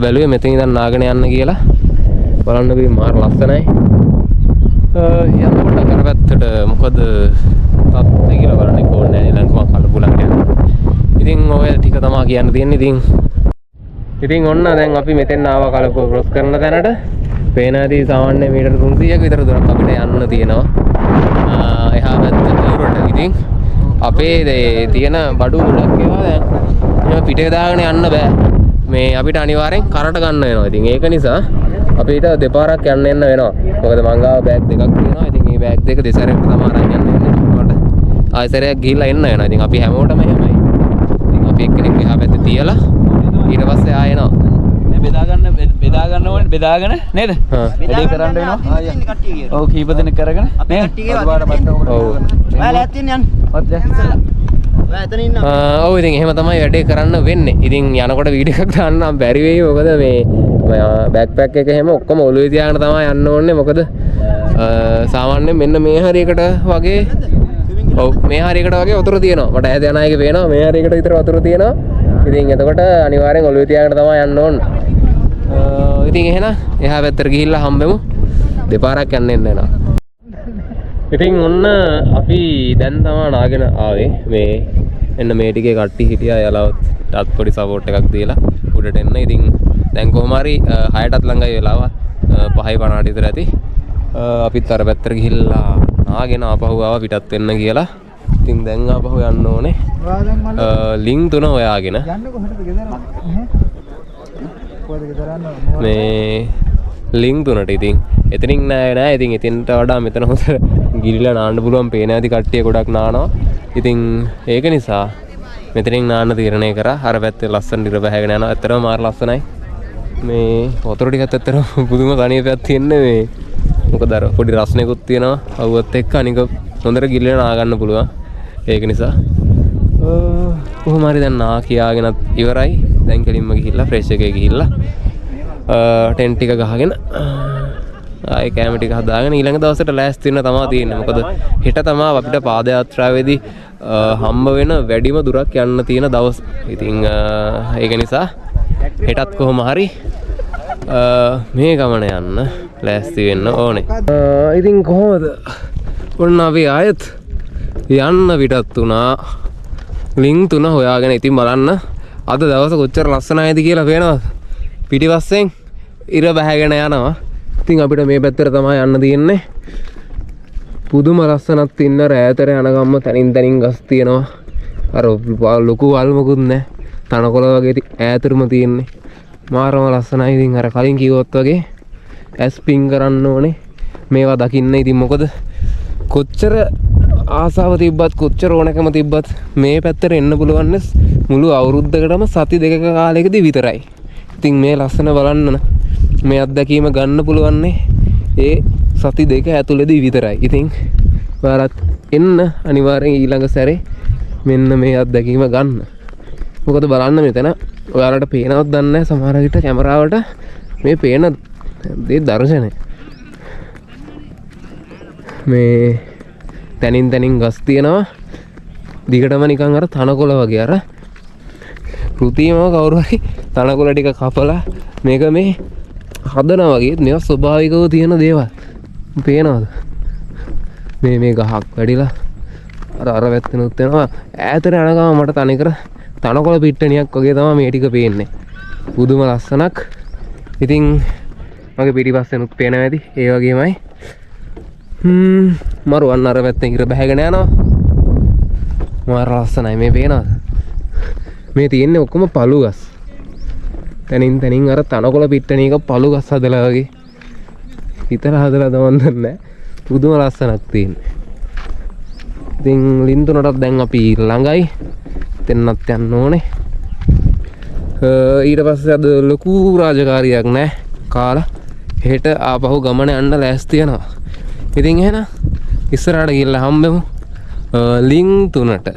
බැලුවේ මෙතන ඉඳන් නාගෙන යන්න කියලා. බලන්න මේ මාර ලස්සනයි. යනකොට අර පැත්තට මොකද තත්ත්වය කියලා බලන්නේ කොහොමද ලංකාව කලපු ළඟට යනවා. ඉතින් ඔය ටික තමයි කියන්න තියෙන්නේ. ඉතින් ඔන්න දැන් අපි මෙතෙන් ආවා කලපු ක්‍රොස් කරන තැනට. පේනාදී සාමාන්‍ය මීටර 300ක විතර දුරක් අපිට යන්න තියෙනවා. එහා පැත්තට උරට. ඉතින් අපේ තියෙන බඩු ගොඩක් ඒවා දැන් එහෙම පිටේ දාගෙන යන්න බෑ. මේ අපිට අනිවාර්යෙන් කරට ගන්න වෙනවා. ඉතින් ඒක නිසා අපිට දෙපාරක් යන්න එන්න වෙනවා. මොකද මං ගාව බෑග් දෙකක් තියෙනවා. ඉතින් මේ බෑග් දෙක දෙසරකට තමයි අරන් යන්න වෙන්නේ. මට ආයෙසරයක් ගිහිල්ලා එන්න වෙනවා. ඉතින් අපි හැමෝටම එහෙමයි. ඉතින් අපි එක්කෙනෙක් එහා පැත්තේ තියලා ඊට පස්සේ ආයෙ එනවා. මේ බෙදා ගන්න ඕනේ බෙදාගෙන නේද? වැඩේ කරන්න වෙනවා. ඔව් කීප දෙනෙක් කරගෙන නේද? ඔව්. ඔයාලා ඇත්තින් යන්න. ඔව් ඉතින් එහෙම තමයි වැඩේ කරන්න වෙන්නේ. ඉතින් යනකොට වීඩියෝ එකක් දාන්න නම් බැරි වෙයි. මොකද මේ බෑක්පැක් එක එහෙම ඔක්කොම ඔළුවේ තියාගෙන තමයි යන්න ඕනේ. මොකද සාමාන්‍යයෙන් මෙන්න මේ හරියකට වගේ ඔව් මේ හරියකට වගේ වතුර තියෙනවා. මට ඈත යන අයගේ පේනවා මේ හරියකට විතර වතුර තියෙනවා. ඉතින් එතකොට අනිවාර්යෙන් ඔළුවේ තියාගෙන තමයි යන්න ඕන. ඉතින් එහෙනම් එහා පැත්තට ගිහිල්ලා හම්බෙමු. දෙපාරක් යන්න එන්න වෙනවා. ඉතින් ඔන්න අපි දැන් තමයි නාගෙන ආවේ. මේ එන්න මේ ටිකේ කට්ටි හිටියා. යාලවත් ටත් පොඩි සපෝට් එකක් දීලා උඩට එන්න. ඉතින් දැන් කොහොම හරි 6ටත් ළඟයි වෙලාව. 5:50 විතර ඇති. අපිත් අර පැත්තට ගිහිල්ලා නාගෙන ආපහු ආවා පිටත් වෙන්න කියලා. ඉතින් දැන් ආපහු යන්න ඕනේ. ලින් 3 හොයාගෙන. මේ ලින් 3ට ඉතින් එතනින් නෑ. ඉතින් එතනට වඩා මෙතන හොඳ ගිරිලා නාන්න පුළුවන් පේන ඇති කට්ටිය ගොඩක් නානවා. ඉතින් ඒක නිසා මෙතනින් නාන්න තීරණය කරා. අර පැත්තේ ලස්සන ඉර බහගෙන යනවා. ඇත්තටම මාර ලස්සනයි. මේ වතුර ටිකත් ඇත්තටම පුදුම තනියපයක් තියෙන්නේ මේ. මොකද අර පොඩි රස්නෙකුත් තියෙනවා. අවුවත් එක්ක අනික හොඳට ගිරිලා නා ගන්න පුළුවන්. ඒක නිසා කොහොම හරි දැන් නා කියාගෙනත් ඉවරයි. දැන් කෙලින්ම ගිහිල්ලා ෆ්‍රෙෂ් එකේ ගිහිල්ලා ටෙන්ට් ටික ගහගෙන ආයේ කැම ටික හදාගෙන ඊළඟ දවසට ලෑස්ති වෙන්න තමයි තියෙන්නේ. මොකද හෙට තමයි අපිට පාදයාත්‍රාවේදී හම්බ වෙන වැඩිම දුරක් යන්න තියෙන දවස්. ඉතින් ඒක නිසා හෙටත් කොහොම හරි මේ ගමන යන්න ලෑස්ති වෙන්න ඕනේ. ඉතින් කොහොමද? ඔන්න අපි ආයෙත් යන්න පිටත් වුණා. ලින් 3 හොයාගෙන. ඉතින් බලන්න අද දවස කොච්චර ලස්සනයිද කියලා පේනවද? පිටිපස්සෙන් ඉර බැහැගෙන යනවා. ඉතින් අපිට මේ පැත්තට තමයි යන්න තියෙන්නේ. පුදුම ලස්සනක් තින්න රෑතර යන ගම්ම තනින් තනින් ගස් තියෙනවා. අර ලොකු වල් මොකුත් නැහැ. තනකොළ වගේ ඈතරම තියෙන්නේ. මාරම ලස්සනයි. ඉතින් අර කලින් කිව්වොත් වගේ ඇස් පින් කරන්න ඕනේ මේවා දකින්න. ඉතින් මොකද කොච්චර ආසාව තිබ්බත් කොච්චර ඕනකම තිබ්බත් මේ පැත්තට එන්න පුළුවන් මුළු අවුරුද්දකටම සති 2ක කාලයකදී විතරයි. ඉතින් මේ ලස්සන බලන්න මේ අත්දැකීම ගන්න පුළුවන්නේ ඒ සති 2 ඇතුළතදී විතරයි. ඉතින් ඔයාලත් එන්න අනිවාර්යෙන් ඊළඟ සැරේ මෙන්න මේ අත්දැකීම ගන්න. මොකද බලන්න මෙතන ඔයාලට පේනවත් දන්නේ නැහැ සමහර විට කැමරාවට මේ පේන දේ දර්ශනය. මේ තනින් තනින් ගස් තියෙනවා. දිගටම නිකන් අර තනකොළ වගේ අර කෘතියම කවුරු හරි තනකොළ ටික කපලා මේක මේ හදනවා වගේ. මේවා ස්වභාවිකව තියෙන දේවල් පේනවද? මේ ගහක් වැඩිලා අර වැත්තෙනුත් වෙනවා. ඈතට යන ගම මට තනිකර තනකොළ පිට්ටනියක් වගේ තමයි මේ ටික පේන්නේ. පුදුම ලස්සනක්. ඉතින් මගේ පිටිපස්සෙනුත් පේනවා ඇති ඒ වගේමයි. මරුවන් අර පැත්තෙන් ඉර බැහැගෙන යනවා. මාර ලස්සනයි. මේ පේනවද? මේ තියෙන්නේ ඔක්කොම පළු ගස්. තනින් තනින් අර තනකොළ පිට්ටනියක පළු ගස් හදලා වගේ. විතර හදලා දවන්න නැහැ. පුදුම ලස්සනක් තියෙන්නේ. ඉතින් ලින් 3ටත් දැන් අපි ළඟයි. එතනත් යන්න ඕනේ. ඊට පස්සේ අද ලොකු රාජකාරියක් නැහැ. කාලා හෙට ආපහු ගමන යන්න ලෑස්ති වෙනවා. ඉතින් එහෙනම් ඉස්සරහට ගිහිල්ලා හම්බෙමු ලින් 3ට.